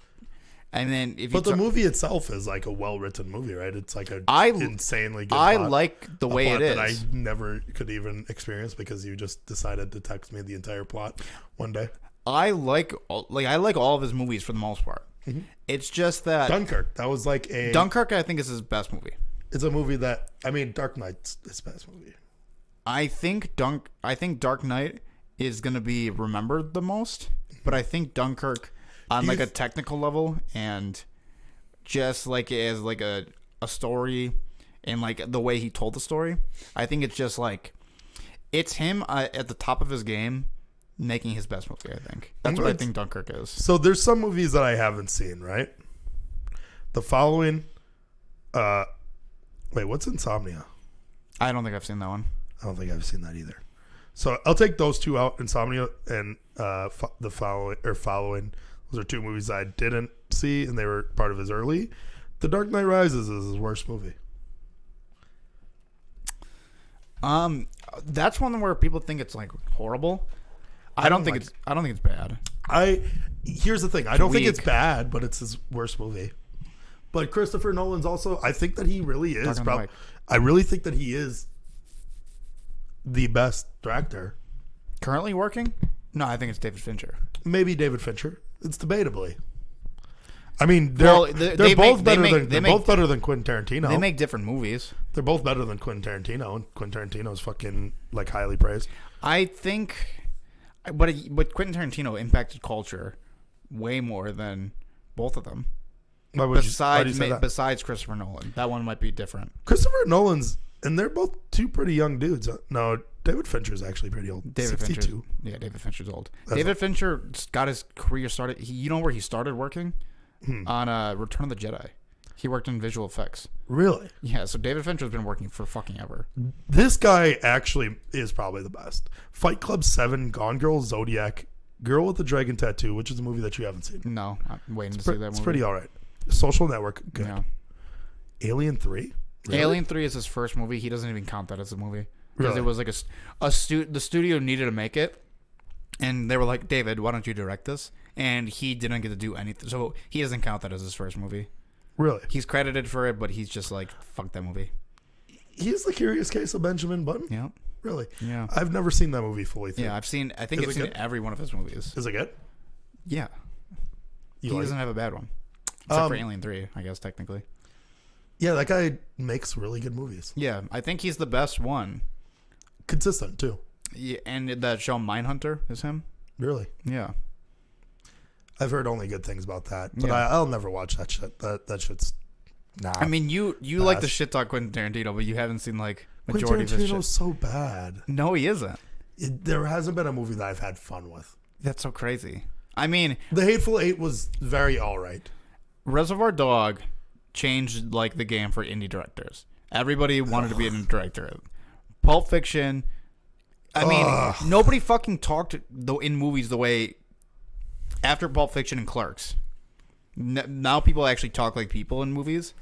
And then but the movie itself is like a well-written movie, right? It's like a insanely good I plot. like the way it is. That I never could even experience because you just decided to text me the entire plot one day. I like all of his movies for the most part. Mm-hmm. It's just that Dunkirk. That was like a Dunkirk. I think is his best movie. It's a movie that Dark Knight's his best movie. I think Dark Knight is gonna be remembered the most, but I think Dunkirk on like a technical level and just like as like a story and like the way he told the story, I think it's just like it's him at the top of his game making his best movie. I think that's what I think Dunkirk is. So there's some movies that I haven't seen, right? The following, wait, what's Insomnia? I don't think I've seen that one. I don't think I've seen that either. So I'll take those two out, Insomnia and the following. Those are two movies I didn't see, and they were part of his early. The Dark Knight Rises is his worst movie. That's one where people think it's like horrible. I don't think it's bad. Here's the thing. I don't think it's bad, but it's his worst movie. But Christopher Nolan's also. I think that he really is. I really think that he is the best director currently working. No, I think it's David Fincher. Maybe David Fincher. It's debatably. I mean, they're both better than Quentin Tarantino. They make different movies. They're both better than Quentin Tarantino, and Quentin Tarantino's fucking like highly praised. I think, but Quentin Tarantino impacted culture way more than both of them. Besides Christopher Nolan, that one might be different. Christopher Nolan's, and they're both two pretty young dudes. No, David Fincher's actually pretty old. 62. David Fincher's old. David Fincher got his career started. You know where he started working? On Return of the Jedi. He worked in visual effects. Really? Yeah, so David Fincher's been working for fucking ever. This guy actually is probably the best. Fight Club 7, Gone Girl, Zodiac, Girl with the Dragon Tattoo, which is a movie that you haven't seen. No, I'm waiting to see that movie. It's pretty all right. Social Network, good. Yeah. Alien 3? Really? Alien 3 is his first movie. He doesn't even count that as a movie. Because it was like the studio needed to make it. And they were like, David, why don't you direct this? And he didn't get to do anything. So he doesn't count that as his first movie. Really? He's credited for it, but he's just like, fuck that movie. He's The Curious Case of Benjamin Button? Yeah. Really? Yeah. I've never seen that movie fully through. Yeah, I think I've seen every one of his movies. Is it good? Yeah. He doesn't have a bad one. Except for Alien 3, I guess, technically. Yeah, that guy makes really good movies. Yeah, I think he's the best one. Consistent, too. Yeah, and that show Mindhunter is him. Really? Yeah. I've heard only good things about that, but I'll never watch that shit. That shit's I mean, you like the shit talk Quentin Tarantino, but you haven't seen like majority of his shit. Quentin Tarantino's so bad. No, he isn't. There hasn't been a movie that I've had fun with. That's so crazy. I mean, The Hateful Eight was very all right. Reservoir Dog changed like the game for indie directors. Everybody wanted to be an director. Pulp Fiction. I mean, nobody fucking talked in movies the way after Pulp Fiction and Clerks. Now people actually talk like people in movies.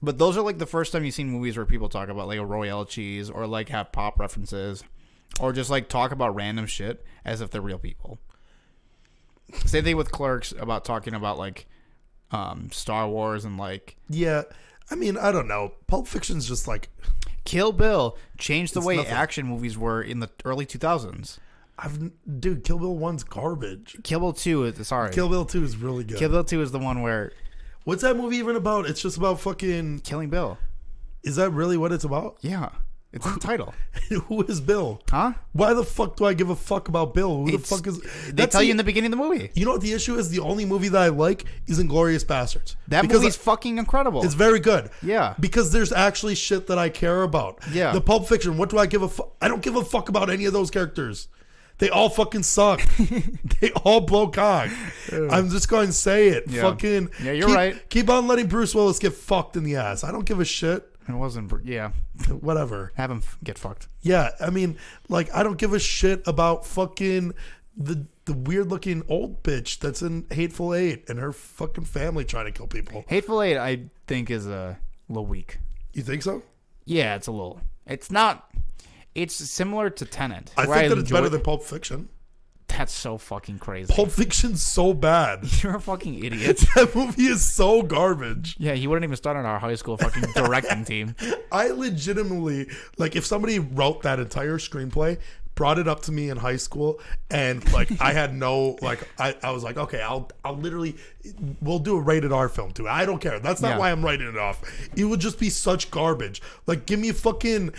But those are like the first time you've seen movies where people talk about like a Royale cheese or like have pop references or just like talk about random shit as if they're real people. Same thing with Clerks about talking about like Star Wars and like... Yeah, I mean, I don't know. Pulp Fiction's just like... Kill Bill changed the way action movies were in the early 2000s. Dude, Kill Bill 1's garbage. Kill Bill 2 is... Sorry. Kill Bill 2 is really good. Kill Bill 2 is the one where... What's that movie even about? It's just about fucking... Killing Bill. Is that really what it's about? Yeah. It's in the title. Who is Bill? Huh? Why the fuck do I give a fuck about Bill? Who the fuck is... They tell you in the beginning of the movie. You know what the issue is? The only movie that I like is Inglourious Bastards. That movie's fucking incredible. It's very good. Yeah. Because there's actually shit that I care about. Yeah. The Pulp Fiction, what do I give a fuck? I don't give a fuck about any of those characters. They all fucking suck. They all blow cock. I'm just going to say it. Yeah. Fucking... Yeah, you're right. Keep on letting Bruce Willis get fucked in the ass. I don't give a shit. It wasn't... Yeah. Whatever. Have him get fucked. Yeah, I mean, like, I don't give a shit about fucking the weird looking old bitch that's in Hateful Eight and her fucking family trying to kill people. Hateful Eight, I think, is a little weak. You think so? Yeah, it's a little. It's not. It's similar to Tenet. I think that it's better than Pulp Fiction. That's so fucking crazy. Pulp Fiction's so bad. You're a fucking idiot. That movie is so garbage. Yeah, he wouldn't even start on our high school fucking directing team. I legitimately, like, if somebody wrote that entire screenplay, brought it up to me in high school, and like I had no, like, I was like, okay, I'll literally, we'll do a rated R film too. I don't care. That's not why I'm writing it off. It would just be such garbage. Like, give me fucking,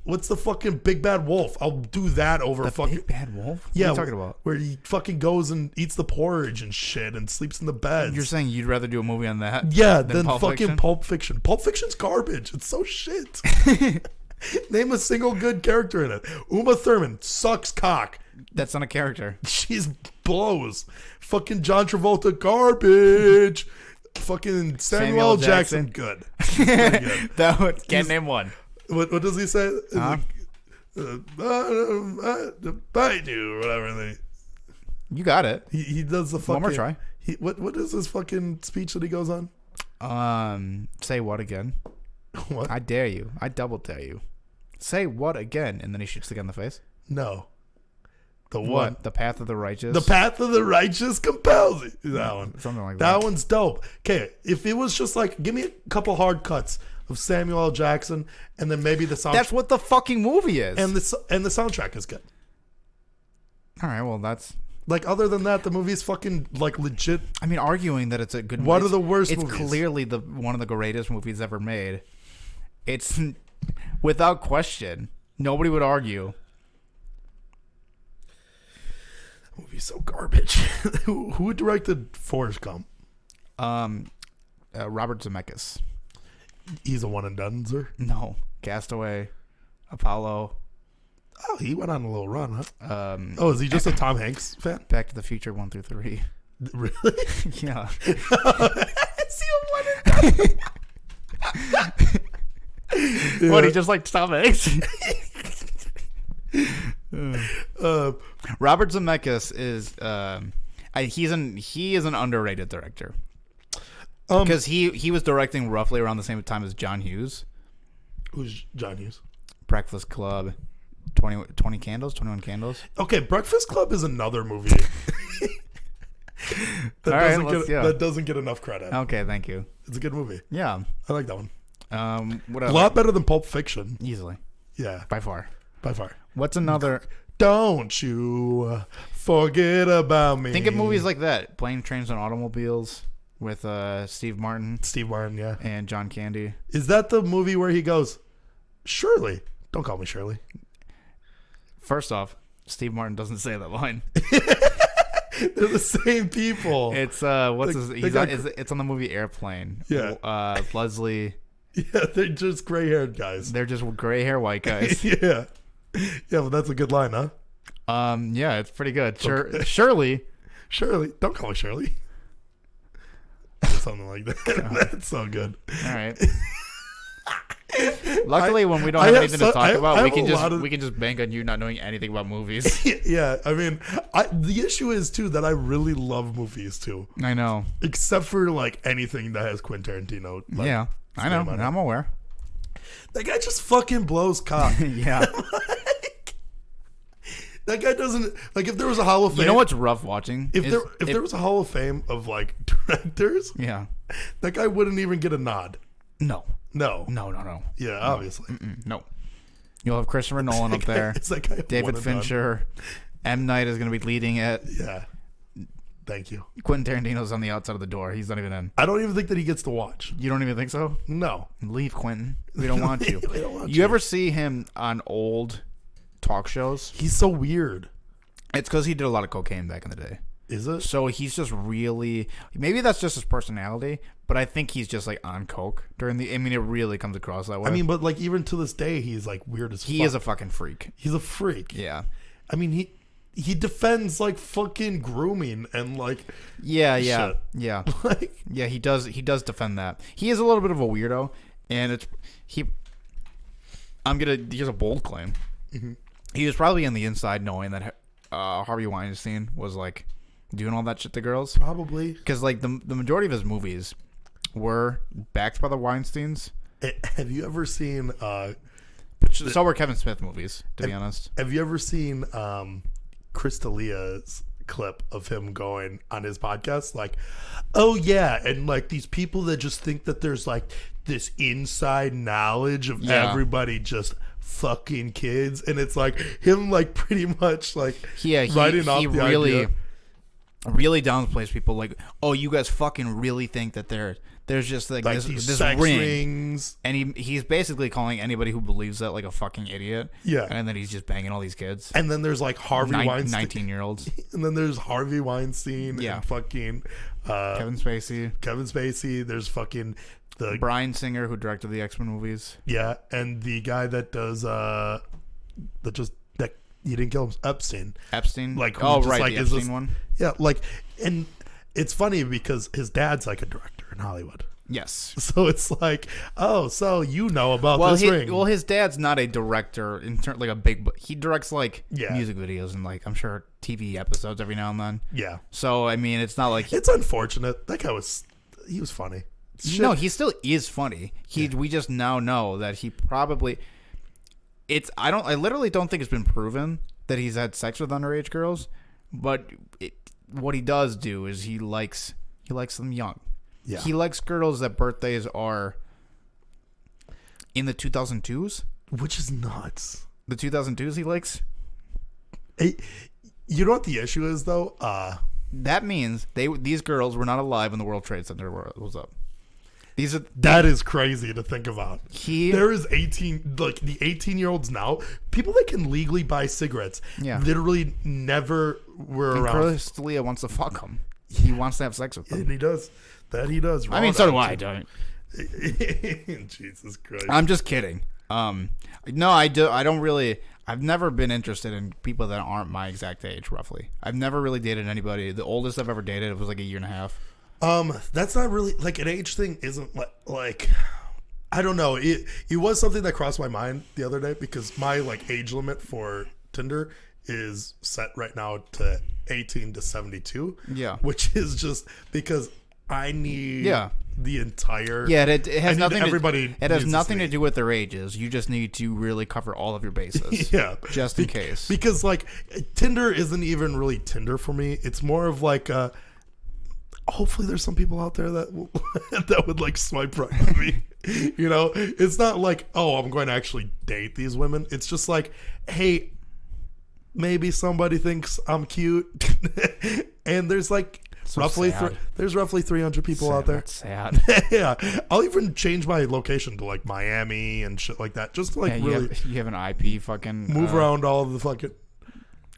what's the fucking Big Bad Wolf? I'll do that over the fucking Big Bad Wolf. What yeah, are you talking about? Where he fucking goes and eats the porridge and shit and sleeps in the bed. You're saying you'd rather do a movie on that? Yeah, than Pulp fucking Fiction? Pulp Fiction. Pulp Fiction's garbage. It's so shit. Name a single good character in it. Uma Thurman sucks cock. That's not a character. She's blows. Fucking John Travolta garbage. Fucking Samuel L. Jackson good. Good. That one, can't name one. What does he say? Huh? Bite you or whatever. You got it. He does the fucking. One more try. What is his fucking speech that he goes on? Say what again? What? I dare you. I double dare you. Say what again? And then he shoots the guy in the face. No. The What? one. The path of the righteous. The path of the righteous compels it. That one. Something like that. That one's dope. Okay, if it was just like, give me a couple hard cuts of Samuel L. Jackson, and then maybe the soundtrack. That's what the fucking movie is. and the soundtrack is good. All right. Well, that's. Like, other than that, the movie's fucking like legit. I mean, arguing that it's a good. One of the worst It's movies. clearly one of the greatest movies ever made. It's without question. Nobody would argue. The movie's so garbage. Who directed Forrest Gump? Robert Zemeckis. He's a one and done, sir. No, Castaway, Apollo. Oh, he went on a little run, huh? Oh, is he just a Tom Hanks fan? Back to the Future 1 through 3. Really? Yeah. Is he a one and done? What, he just like Tom Hanks? Robert Zemeckis is he is an underrated director because he was directing roughly around the same time as John Hughes. Who's John Hughes? Breakfast Club, 21 Candles. Okay, Breakfast Club is another movie that doesn't get enough credit. Okay, thank you. It's a good movie. Yeah, I like that one. What A lot better than Pulp Fiction. Easily, Yeah, by far. What's another? Don't you forget about me. Think of movies like that: Plane, Trains, and Automobiles with Steve Martin. Steve Martin, yeah. And John Candy. Is that the movie where he goes, Shirley? Don't call me Shirley. First off, Steve Martin doesn't say that line. They're the same people. It's it's on the movie Airplane. Yeah. Leslie. Yeah, they're just gray-haired guys. They're just gray hair white guys. Yeah. Yeah, but that's a good line, huh? Yeah, it's pretty good. Shirley. Shirley. Don't call me Shirley. Something like that. That's so good. All right. Luckily, when we don't have anything to talk about, we can just bank on you not knowing anything about movies. Yeah, I mean, the issue is too that I really love movies too. I know, except for like anything that has Quentin Tarantino. Like, yeah, I know. I'm aware. That guy just fucking blows cock. Yeah. That guy doesn't like. If there was a Hall of Fame, you know what's rough watching? If there was a Hall of Fame of like directors, yeah, that guy wouldn't even get a nod. No. Yeah, obviously. No. You'll have Christopher Nolan up there. It's that guy. David Fincher. M. Night is going to be leading it. Yeah. Thank you. Quentin Tarantino's on the outside of the door. He's not even in. I don't even think that he gets to watch. You don't even think so? No. Leave, Quentin. We don't want you. We don't want you ever see him on old talk shows? He's so weird. It's because he did a lot of cocaine back in the day. Is it? So he's just really... Maybe that's just his personality, but I think he's just like on coke during the... I mean, it really comes across that way. I mean, but like even to this day, he's like weird as fuck. He is a fucking freak. He's a freak. Yeah. I mean, he defends like fucking grooming and like... Yeah. Like, yeah, he does defend that. He is a little bit of a weirdo, and here's a bold claim. Mm-hmm. He was probably on the inside knowing that Harvey Weinstein was like doing all that shit to girls. Probably. Because like the majority of his movies were backed by the Weinsteins. Have you ever seen... so were Kevin Smith movies, to be honest. Have you ever seen Chris D'Elia's clip of him going on his podcast, like, oh yeah, and like these people that just think that there's like this inside knowledge of everybody just fucking kids, and it's like him like pretty much like writing off the idea. Really downplays people, like, oh, you guys fucking really think that there's just like this sex rings, and he's basically calling anybody who believes that like a fucking idiot. Yeah, and then he's just banging all these kids. And then there's like Harvey Weinstein, 19-year-olds, and then there's Harvey Weinstein, and fucking Kevin Spacey. There's fucking the Bryan Singer who directed the X-Men movies. Yeah, and the guy that does you didn't kill him, Epstein, like, the Epstein one. Yeah, like, and it's funny because his dad's like a director in Hollywood. Yes. So it's like, oh, so you know about this ring. Well, his dad's not a director in like a big, but he directs like music videos and like I'm sure TV episodes every now and then. Yeah. So I mean, it's not like it's unfortunate. That guy was funny. Shit. No, he still is funny. We just now know that he probably. I literally don't think it's been proven that he's had sex with underage girls, but what he does do is he likes them young. Yeah. He likes girls that birthdays are in the 2002s, which is nuts. The 2002s he likes. You know what the issue is though? That means these girls were not alive when the World Trade Center was up. That is crazy to think about. There is 18, like the 18-year-olds now, people that can legally buy cigarettes, literally never were around. Chris D'Elia wants to fuck them. He wants to have sex with them. And he does. That he does. I mean, so do I. Don't. Jesus Christ. I'm just kidding. No, I don't really. I've never been interested in people that aren't my exact age, roughly. I've never really dated anybody. The oldest I've ever dated was like a year and a half. That's not really like an age thing. Isn't like I don't know. It was something that crossed my mind the other day because my like age limit for Tinder is set right now to 18 to 72. Yeah, which is just because I need the entire it has nothing it has nothing to do with their ages. You just need to really cover all of your bases. Just in case, because like Tinder isn't even really Tinder for me. It's more of like hopefully there's some people out there that would like swipe right on me. You know, it's not like, oh, I'm going to actually date these women. It's just like, hey, maybe somebody thinks I'm cute. And there's like roughly 300 people out there. That's sad. Yeah. I'll even change my location to like Miami and shit like that. Just to like you have an IP fucking move around all of the fucking.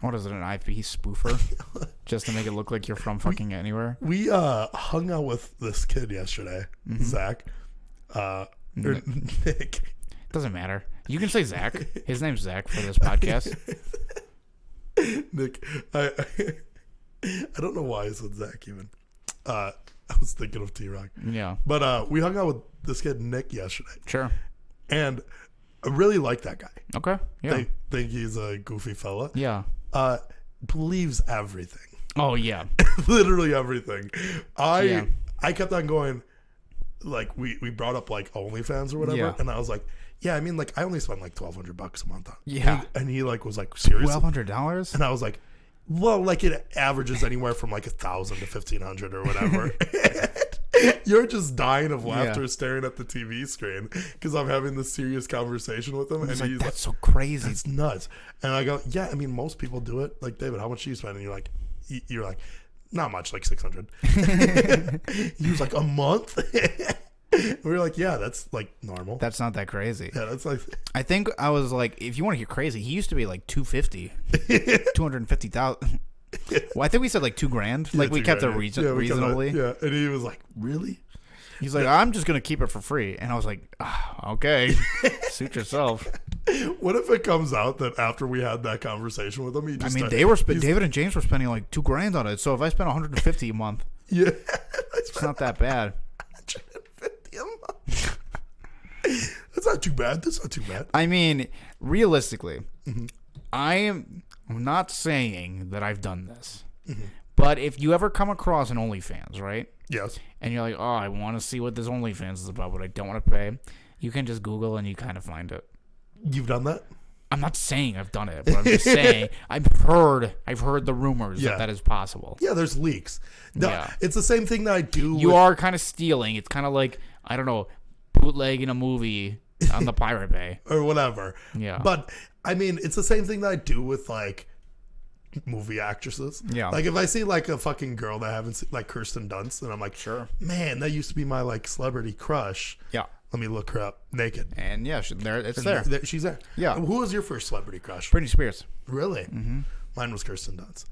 What is it, an IP spoofer? Just to make it look like you're from fucking anywhere? We hung out with this kid yesterday, Zach. Or Nick. Doesn't matter. You can say Zach. His name's Zach for this podcast. Nick. I don't know why I said Zach even. I was thinking of T-Rock. Yeah. But we hung out with this kid, Nick, yesterday. Sure. And I really like that guy. Okay. Yeah. Think he's a goofy fella. Yeah. Believes everything. Oh yeah. Literally everything. I kept on going, like we brought up like OnlyFans or whatever, and I was like, yeah, I mean like I only spend like $1,200 a month on. Yeah. And he like was like, seriously? $1,200? And I was like, well, like it averages anywhere from like 1,000 to 1,500 or whatever. You're just dying of laughter staring at the TV screen because I'm having this serious conversation with him, and he's that's so crazy. That's nuts. And I go, yeah, I mean, most people do it. Like, David, how much do you spend? And you're like, not much, like 600. He was like, a month. We were like, yeah, that's like normal. That's not that crazy. Yeah, that's like. I think I was like, if you want to hear crazy, he used to be like 250, 250,000. Well, I think we said like $2,000. Like we kept it reasonably. Yeah, and he was like, "Really?" He's like, "I'm just gonna keep it for free," and I was like, "Okay, suit yourself." What if it comes out that after we had that conversation with him, he just David and James were spending like $2,000 on it. So if I spend $150 a month, it's not that bad. $150 a month. That's not too bad. That's not too bad. I mean, realistically, I'm not saying that I've done this, but if you ever come across an OnlyFans, right? Yes. And you're like, oh, I want to see what this OnlyFans is about, but I don't want to pay. You can just Google and you kind of find it. You've done that? I'm not saying I've done it, but I'm just saying I've heard the rumors that is possible. Yeah, there's leaks. No, it's the same thing that I do. You are kind of stealing. It's kind of like, I don't know, bootlegging a movie on the Pirate Bay or whatever. Yeah, but I mean, it's the same thing that I do with like movie actresses. Yeah, like if I see like a fucking girl that I haven't seen, like Kirsten Dunst, and I'm like, sure, man, that used to be my like celebrity crush. Yeah. Let me look her up naked. And yeah, she's there. She's there. Yeah. Who was your first celebrity crush? Britney Spears. Really? Mm-hmm. Mine was Kirsten Dunst.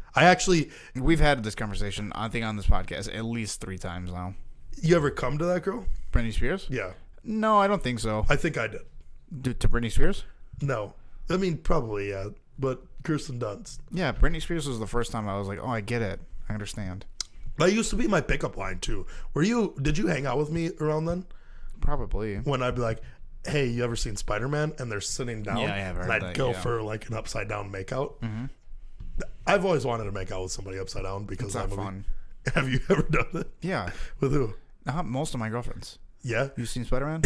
We've had this conversation, I think, on this podcast at least 3 times now. You ever come to that girl? Britney Spears? Yeah. No, I don't think so. I think I did. To Britney Spears? No. I mean, probably, yeah. But Kirsten Dunst. Yeah, Britney Spears was the first time I was like, oh, I get it. I understand. That used to be my pickup line, too. Did you hang out with me around then? Probably. When I'd be like, hey, you ever seen Spider-Man? And they're sitting down. Yeah, I have heard and I'd go yeah. for like an upside down makeout. Mm-hmm. I've always wanted to make out with somebody upside down because it's not fun. Have you ever done it? Yeah. With who? Most of my girlfriends. Yeah. You've seen Spider-Man?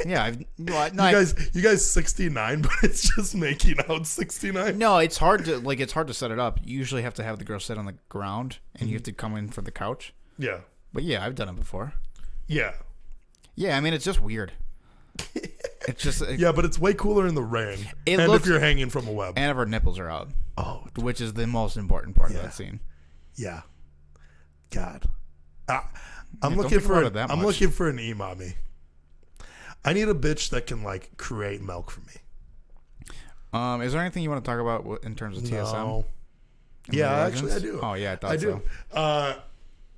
Yeah. You guys 69, but it's just making out 69. No, it's hard to set it up. You usually have to have the girl sit on the ground and you have to come in from the couch. Yeah. But yeah, I've done it before. Yeah. Yeah, I mean, it's just weird. It's just yeah, but it's way cooler in the rain. If you're hanging from a web. And if her nipples are out. Oh. Which is the most important part of that scene. Yeah. God. I'm looking for an e-mommy. I need a bitch that can like create milk for me. Is there anything you want to talk about in terms of TSM? No. Yeah, actually I do. Oh yeah, I do.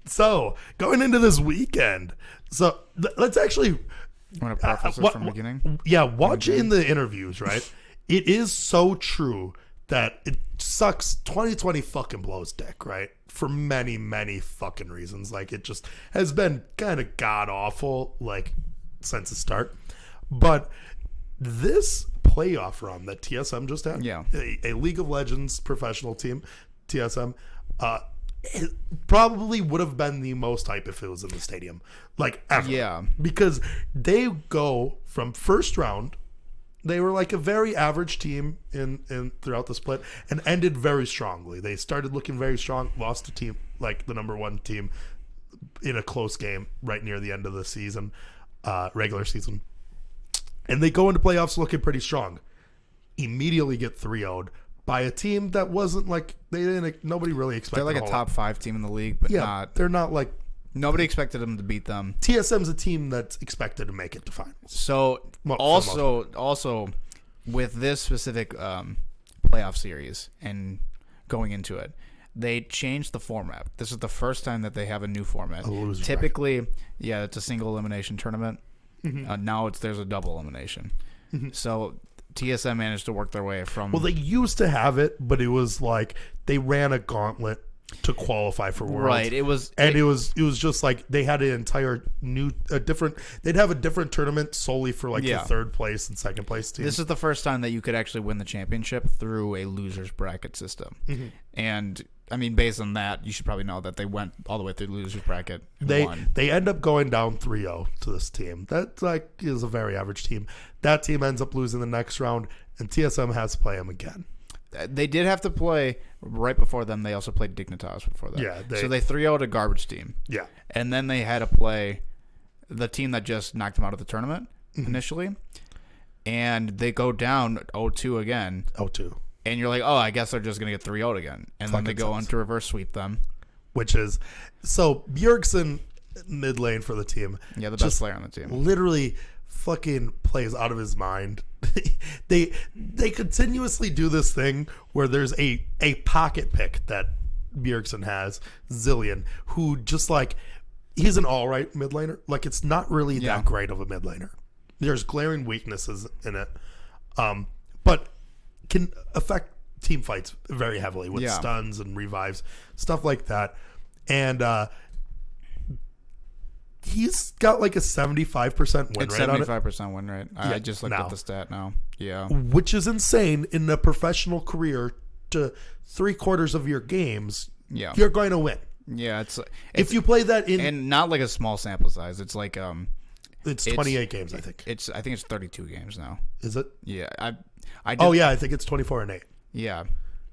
So going into this weekend, let's actually. Want to preface this from the beginning? Yeah, watching the interviews, right? It is so true that it sucks. 2020 fucking blows dick, right? For many, many fucking reasons. Like, it just has been kind of god awful, like, since the start. But this playoff run that TSM just had, a League of Legends professional team, TSM, it probably would have been the most hype if it was in the stadium, like ever. Yeah, because they go from first round, they were like a very average team in throughout the split, and ended very strongly. They started looking very strong, lost to team like the number 1 team in a close game right near the end of the season, regular season, and they go into playoffs looking pretty strong. Immediately get 3-0'd by a team that wasn't like nobody really expected. They're like a top 5 team in the league, but they're not like nobody expected them to beat them. TSM's a team that's expected to make it to finals. So also with this specific playoff series and going into it, they changed the format. This is the first time that they have a new format. Typically, it's a single elimination tournament. Mm-hmm. Now there's a double elimination. Mm-hmm. So TSM managed to work their way from. Well, they used to have it, but it was like they ran a gauntlet to qualify for Worlds. Right. It was just like they had an entire different. They'd have a different tournament solely for like the third place and second place team. This is the first time that you could actually win the championship through a losers bracket system. Mm-hmm. And I mean, based on that, you should probably know that they went all the way through the losers bracket. And won. They end up going down 3-0 to this team. That like is a very average team. That team ends up losing the next round, and TSM has to play them again. They did have to play right before them. They also played Dignitas before that. Yeah, so they 3-0'd a garbage team. Yeah. And then they had to play the team that just knocked them out of the tournament initially. And they go down 0-2 again. 0-2. And you're like, oh, I guess they're just going to get 3-0 again. And then they go on to reverse sweep them. Which is, so Bjergsen, mid lane for the team. Yeah, the best player on the team. Literally fucking plays out of his mind. They continuously do this thing where there's a pocket pick that Bjergsen has, Zillion, who just like, he's an all right mid laner. Like, it's not really that great of a mid laner. There's glaring weaknesses in it. But can affect team fights very heavily with stuns and revives, stuff like that. And he's got like a 75% win rate. It's 75% win rate. I just looked at the stat now. Yeah. Which is insane in a professional career. To 3/4 of your games, you're going to win. Yeah, it's if you play that in, and not like a small sample size. It's like It's 28 games, I think. I think it's 32 games now. Is it? Yeah, I I think it's 24-8. Yeah.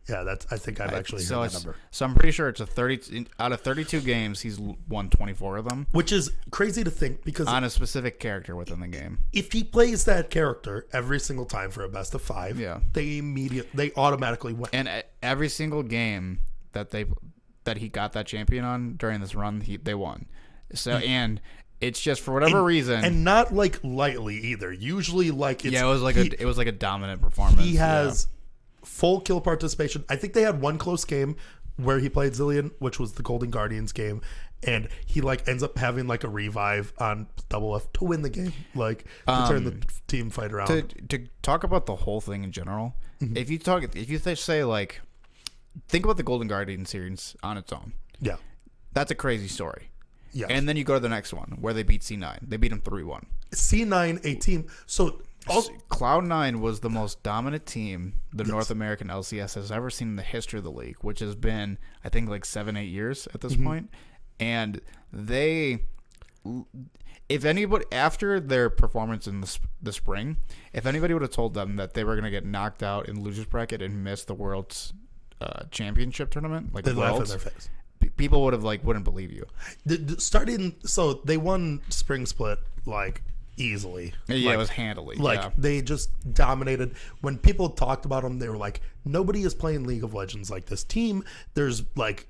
Yeah, I think I've actually heard that number. So I'm pretty sure it's out of 32 games, he's won 24 of them. Which is crazy to think because on a specific character within the game. If he plays that character every single time for a best of 5, they automatically win. And every single game that he got that champion on during this run, they won. So and it's just for whatever reason, and not like lightly either. Usually, like it was like a dominant performance. He has full kill participation. I think they had one close game where he played Zillion, which was the Golden Guardians game, and he like ends up having like a revive on Double F to win the game, like to turn the team fight around. To talk about the whole thing in general, if you say like, think about the Golden Guardian series on its own. Yeah, that's a crazy story. Yeah, and then you go to the next one where they beat C9. They beat them 3-1. C9, a team. So Cloud9 was the most dominant team the North American LCS has ever seen in the history of the league, which has been, I think, like 7-8 years at this point. And if anybody, after their performance in the spring, if anybody would have told them that they were going to get knocked out in losers bracket and miss the World's championship tournament, like they'd laugh in their face. People would have wouldn't believe you. So they won spring split like easily. Yeah, it was handily. They just dominated. When people talked about them, they were like, nobody is playing League of Legends like this team. There's like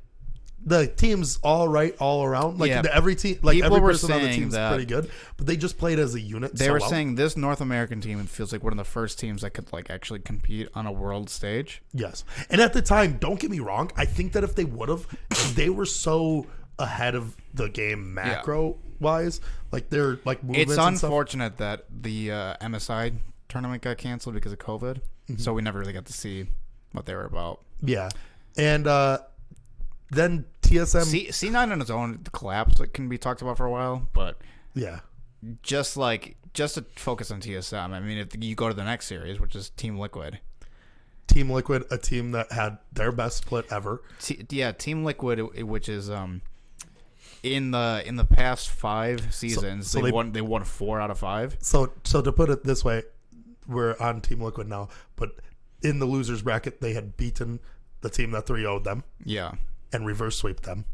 the team's all right all around. Every team, every person on the team's pretty good, but they just played as a unit. They were saying this North American team feels like one of the first teams that could like actually compete on a world stage. Yes, and at the time, don't get me wrong, I think that if they would have, they were so ahead of the game macro wise, like their like movements. It's unfortunate that the MSI tournament got canceled because of COVID, so we never really got to see what they were about. Yeah, and then TSM C9 on its own collapse that can be talked about for a while, but just to focus on TSM. I mean, if you go to the next series, which is Team Liquid, a team that had their best split ever. Team Liquid, which is in the past 5 seasons, they won 4 out of 5. So to put it this way, we're on Team Liquid now, but in the losers bracket, they had beaten the team that 3-0'd them. Yeah. And reverse sweep them.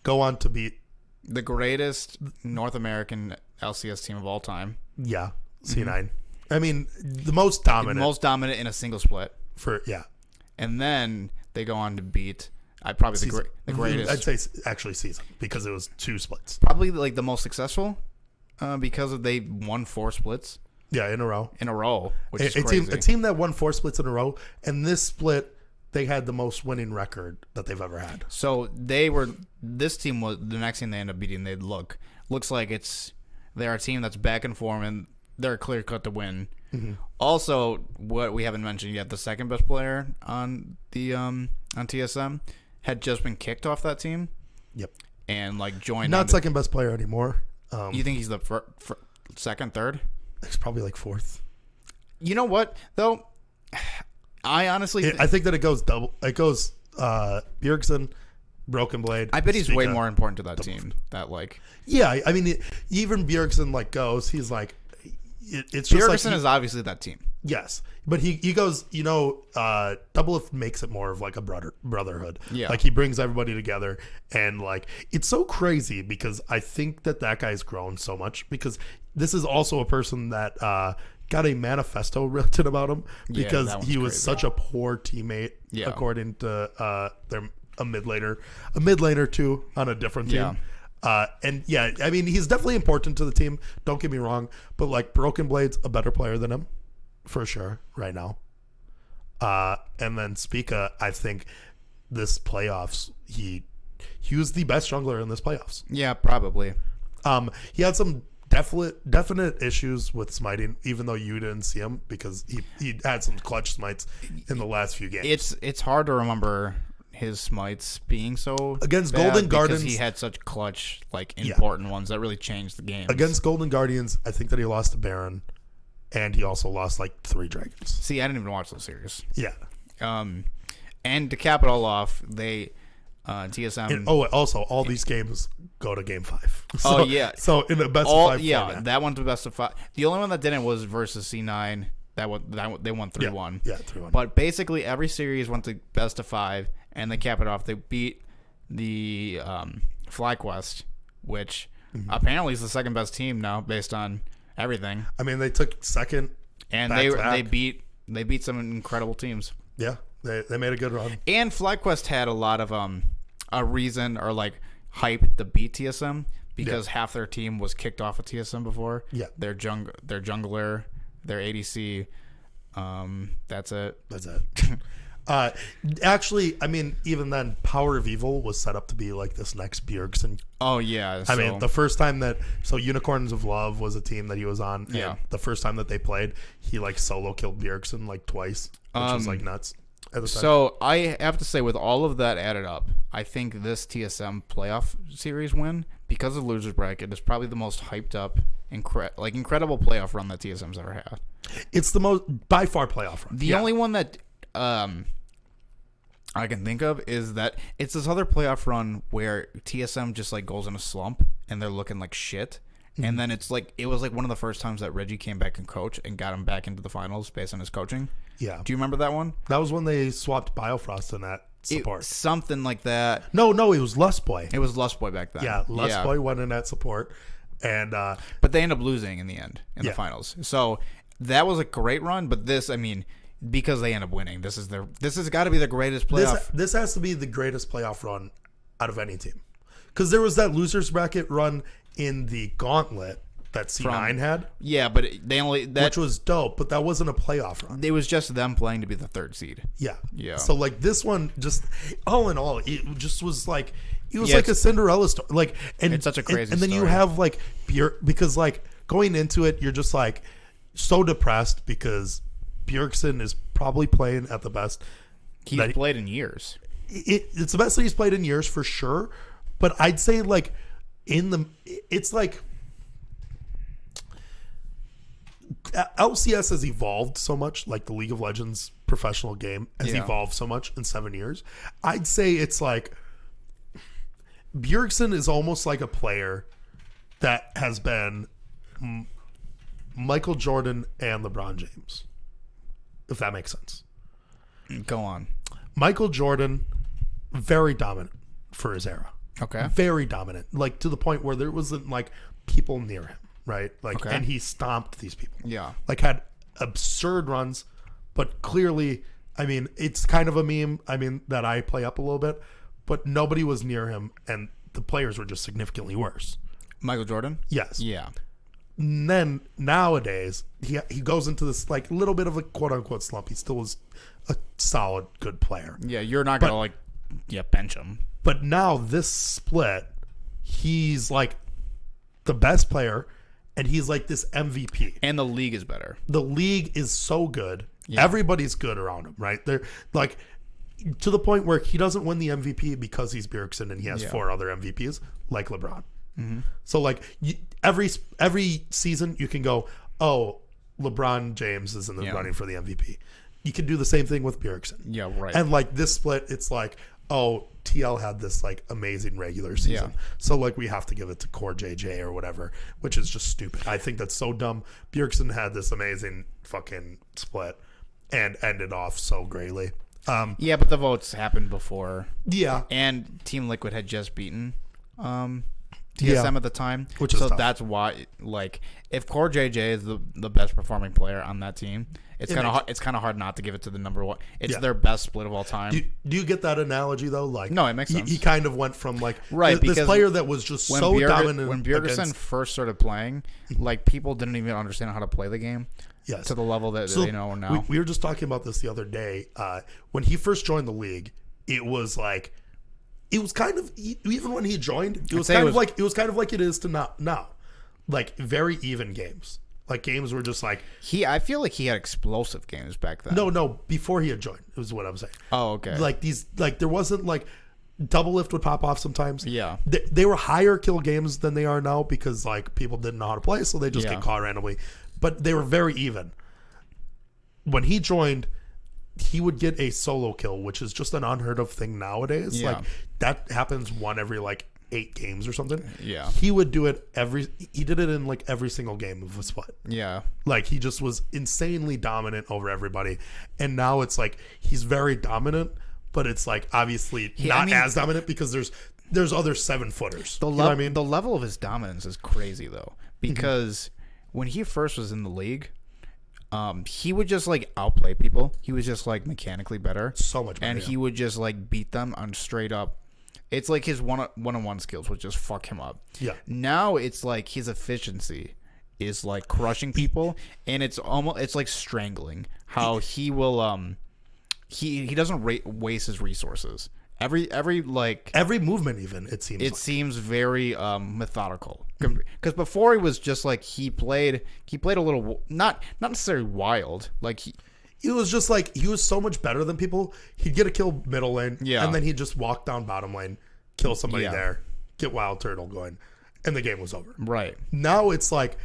Go on to beat the greatest North American LCS team of all time. Yeah, C9. I mean, the most dominant in a single split. And then they go on to beat probably the greatest. I'd say actually season, because it was 2 splits. Probably like the most successful because they won 4 splits. Yeah, in a row, which is crazy. A team that won 4 splits in a row, and this split, they had the most winning record that they've ever had. So this team was the next team they end up beating. Looks like they're a team that's back in form and they're clear cut to win. Also, what we haven't mentioned yet, the second best player on the on TSM had just been kicked off that team. Yep. And joined. Not second best player anymore. You think he's the second, third? He's probably like 4th. You know what though? I honestly I think that it goes double. It goes Bjergsen, Broken Blade. I bet he's way more important to that team. Yeah, I mean, even Bjergsen goes. He's like, it's just Bjergsen is obviously that team. Yes, but he goes. Double F makes it more of like a brotherhood. Yeah, he brings everybody together, and it's so crazy because I think that guy's grown so much, because this is also a person that got a manifesto written about him because he was such a poor teammate, according to a mid laner too on a different team. I mean, he's definitely important to the team. Don't get me wrong, but Broken Blade's a better player than him for sure right now. And then Spica, I think this playoffs he was the best jungler in this playoffs. Yeah, probably. He had some definite issues with smiting, even though you didn't see him, because he had some clutch smites in the last few games. It's hard to remember his smites being so against bad Golden Guardians. He had such clutch, important ones that really changed the game. Against Golden Guardians, I think that he lost to Baron, and he also lost 3 dragons. See, I didn't even watch those series. Yeah. And to cap it all off, they TSM. And, also, all these games go to Game 5. So, So in the best of 5 format. That one's the best of 5. The only one that didn't was versus C9. They won 3-1. Yeah, 3-1. But basically, every series went to best of 5, and they cap it off. They beat the FlyQuest, which apparently is the second best team now based on everything. I mean, they took second, and they beat some incredible teams. Yeah, they made a good run. And FlyQuest had a lot of a reason or like hype to beat TSM because half their team was kicked off of TSM before. Yeah, their jungler, their ADC. That's it. Actually, I mean, even then, Power of Evil was set up to be like this next Bjergsen. Oh yeah. I mean, the first time Unicorns of Love was a team that he was on. Yeah. And the first time that they played, he like solo killed Bjergsen like twice, which was like nuts. So I have to say, with all of that added up, I think this TSM playoff series win, because of losers bracket, is probably the most hyped up, incredible playoff run that TSM's ever had. It's the most by far playoff run. The only one that I can think of is that it's this other playoff run where TSM just like goes in a slump and they're looking like shit. And then it was like one of the first times that Reggie came back and coached and got him back into the finals based on his coaching. Yeah. Do you remember that one? That was when they swapped Biofrost in that support. Something like that. No, it was Lustboy. It was Lustboy back then. Yeah, Lustboy went in that support. And but they ended up losing in the end in the finals. So that was a great run, but this, I mean, because they end up winning, this has got to be the greatest playoff. This has to be the greatest playoff run out of any team. Because there was that losers bracket run in the gauntlet that C9 had. Yeah, but which was dope, but that wasn't a playoff run. It was just them playing to be the third seed. Yeah. So like this one, just all in all, it just was like like a Cinderella story. Like, and it's such a crazy. And then you have like because like going into it, you're just like so depressed because Bjergsen is probably playing at the best he's played in years. It's the best that he's played in years for sure. But I'd say like it's like LCS has evolved so much, like the League of Legends professional game has evolved so much in 7 years. I'd say it's like Bjergsen is almost like a player that has been Michael Jordan and LeBron James, if that makes sense. Go on. Michael Jordan, very dominant for his era. Okay. Very dominant, like to the point where there wasn't like people near him, right? Like, and he stomped these people. Yeah. Like had absurd runs, but clearly, I mean, it's kind of a meme. I mean, that I play up a little bit, but nobody was near him, and the players were just significantly worse. Michael Jordan? Yes. Yeah. And then nowadays, he goes into this like little bit of a quote unquote slump. He still is a solid, good player. Yeah, you're not gonna bench him. But now this split, he's like the best player, and he's like this MVP. And the league is better. The league is so good. Yeah. Everybody's good around him, right? They're like to the point where he doesn't win the MVP because he's Bjergsen and he has 4 other MVPs like LeBron. Mm-hmm. So like every season you can go, oh, LeBron James is in the running for the MVP. You can do the same thing with Bjergsen. Yeah, right. And like this split, it's like, oh, TL had this like amazing regular season. So like we have to give it to Core JJ or whatever, which is just stupid. I think that's so dumb. Bjergsen had this amazing fucking split and ended off so greatly. Yeah, but the votes happened before. Yeah. And Team Liquid had just beaten TSM at the time. Which is tough. That's why, like, if Core JJ is the best performing player on that team, it's kind of hard not to give it to the number one. It's their best split of all time. Do you get that analogy though? Like, no, it makes sense. He kind of went from like this player that was just so dominant. When Bjergsen first started playing, like people didn't even understand how to play the game. Yes. To the level that they know now. We were just talking about this the other day. When he first joined the league, it was like, it was kind of, even when he joined, it was kind of like it is to now. Like very even games. Like games were just like I feel like he had explosive games back then. No, before he had joined, is what I'm saying. Oh, okay. Like there wasn't like double lift would pop off sometimes. Yeah. They were higher kill games than they are now because like people didn't know how to play, so they just get caught randomly. But they were very even. When he joined, he would get a solo kill, which is just an unheard of thing nowadays. Yeah. Like that happens one every like 8 games or something. Yeah. He would do it he did it in like every single game of a split. Yeah. Like he just was insanely dominant over everybody. And now it's like he's very dominant, but it's like obviously as dominant because there's other 7-footers. You know what I mean? The level of his dominance is crazy though, because when he first was in the league, he would just like outplay people. He was just like mechanically better, so much better, and he would just like beat them on straight up. It's like his one-on-one skills would just fuck him up. Yeah. Now it's like his efficiency is like crushing people, and it's like strangling. How he will he doesn't waste his resources. Every movement, even it seems very methodical. Because before he was just like he played a little not necessarily wild. Like it was just like he was so much better than people. He'd get a kill middle lane, and then he'd just walk down bottom lane, kill somebody there, get Wild Turtle going, and the game was over. Right. Now it's like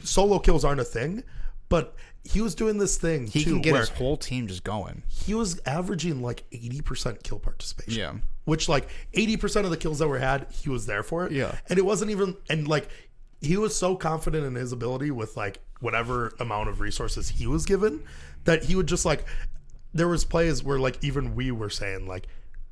solo kills aren't a thing, but he was doing this thing he too, can get his whole team just going. He was averaging like 80% kill participation. Yeah. Which like 80% of the kills that were had, he was there for it. Yeah. And it wasn't even, and like he was so confident in his ability with like whatever amount of resources he was given that he would just like, there was plays where like even we were saying like,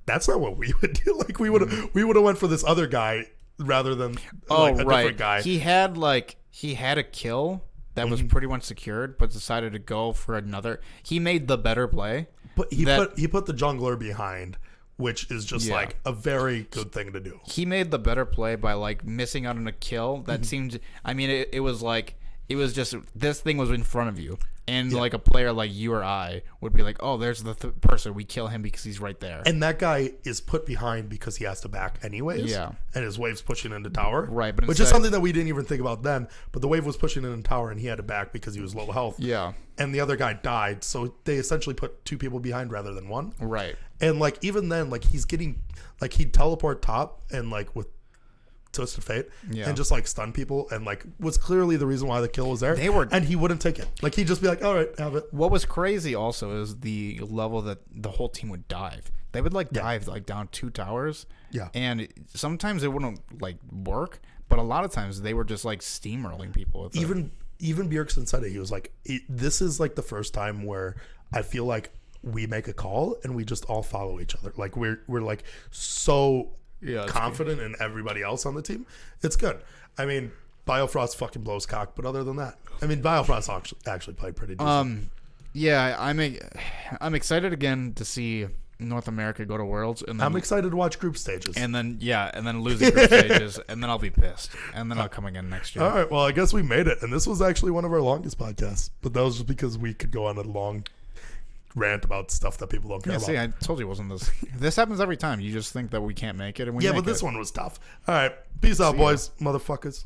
that's not what we would do. Like we would have went for this other guy rather than like a different guy. He had a kill that was pretty much secured, but decided to go for another. He made the better play. But he put the jungler behind, which is just like a very good thing to do. He made the better play by like missing out on a kill that seemed. I mean, it was like it was just this thing was in front of you, and like a player like you or I would be like, oh, there's the person. We kill him because he's right there. And that guy is put behind because he has to back anyways. Yeah. And his wave's pushing into tower. Right, but which is something that we didn't even think about then. But the wave was pushing into tower, and he had to back because he was low health. Yeah. And the other guy died, so they essentially put 2 people behind rather than 1. Right. And like even then, like he's getting like he'd teleport top and like with Twisted Fate and just like stun people, and like was clearly the reason why the kill was there. And he wouldn't take it. Like he'd just be like, all right, have it. What was crazy also is the level that the whole team would dive. They would like dive like down 2 towers. Yeah. And sometimes it wouldn't like work, but a lot of times they were just like steamrolling people with even Bjergsen said it. He was like, this is like the first time where I feel like we make a call and we just all follow each other. Like we're like so confident in everybody else on the team. It's good. I mean, Biofrost fucking blows cock, but other than that, I mean, Biofrost actually played pretty decent. Yeah, I'm excited again to see North America go to Worlds, and then, I'm excited to watch group stages. And then losing group stages, and then I'll be pissed, and then I'll come again next year. All right, well, I guess we made it, and this was actually one of our longest podcasts, but that was just because we could go on a long rant about stuff that people don't care about. See, I told you it wasn't this. This happens every time. You just think that we can't make it, and we but this one was tough. All right, peace out, boys, motherfuckers.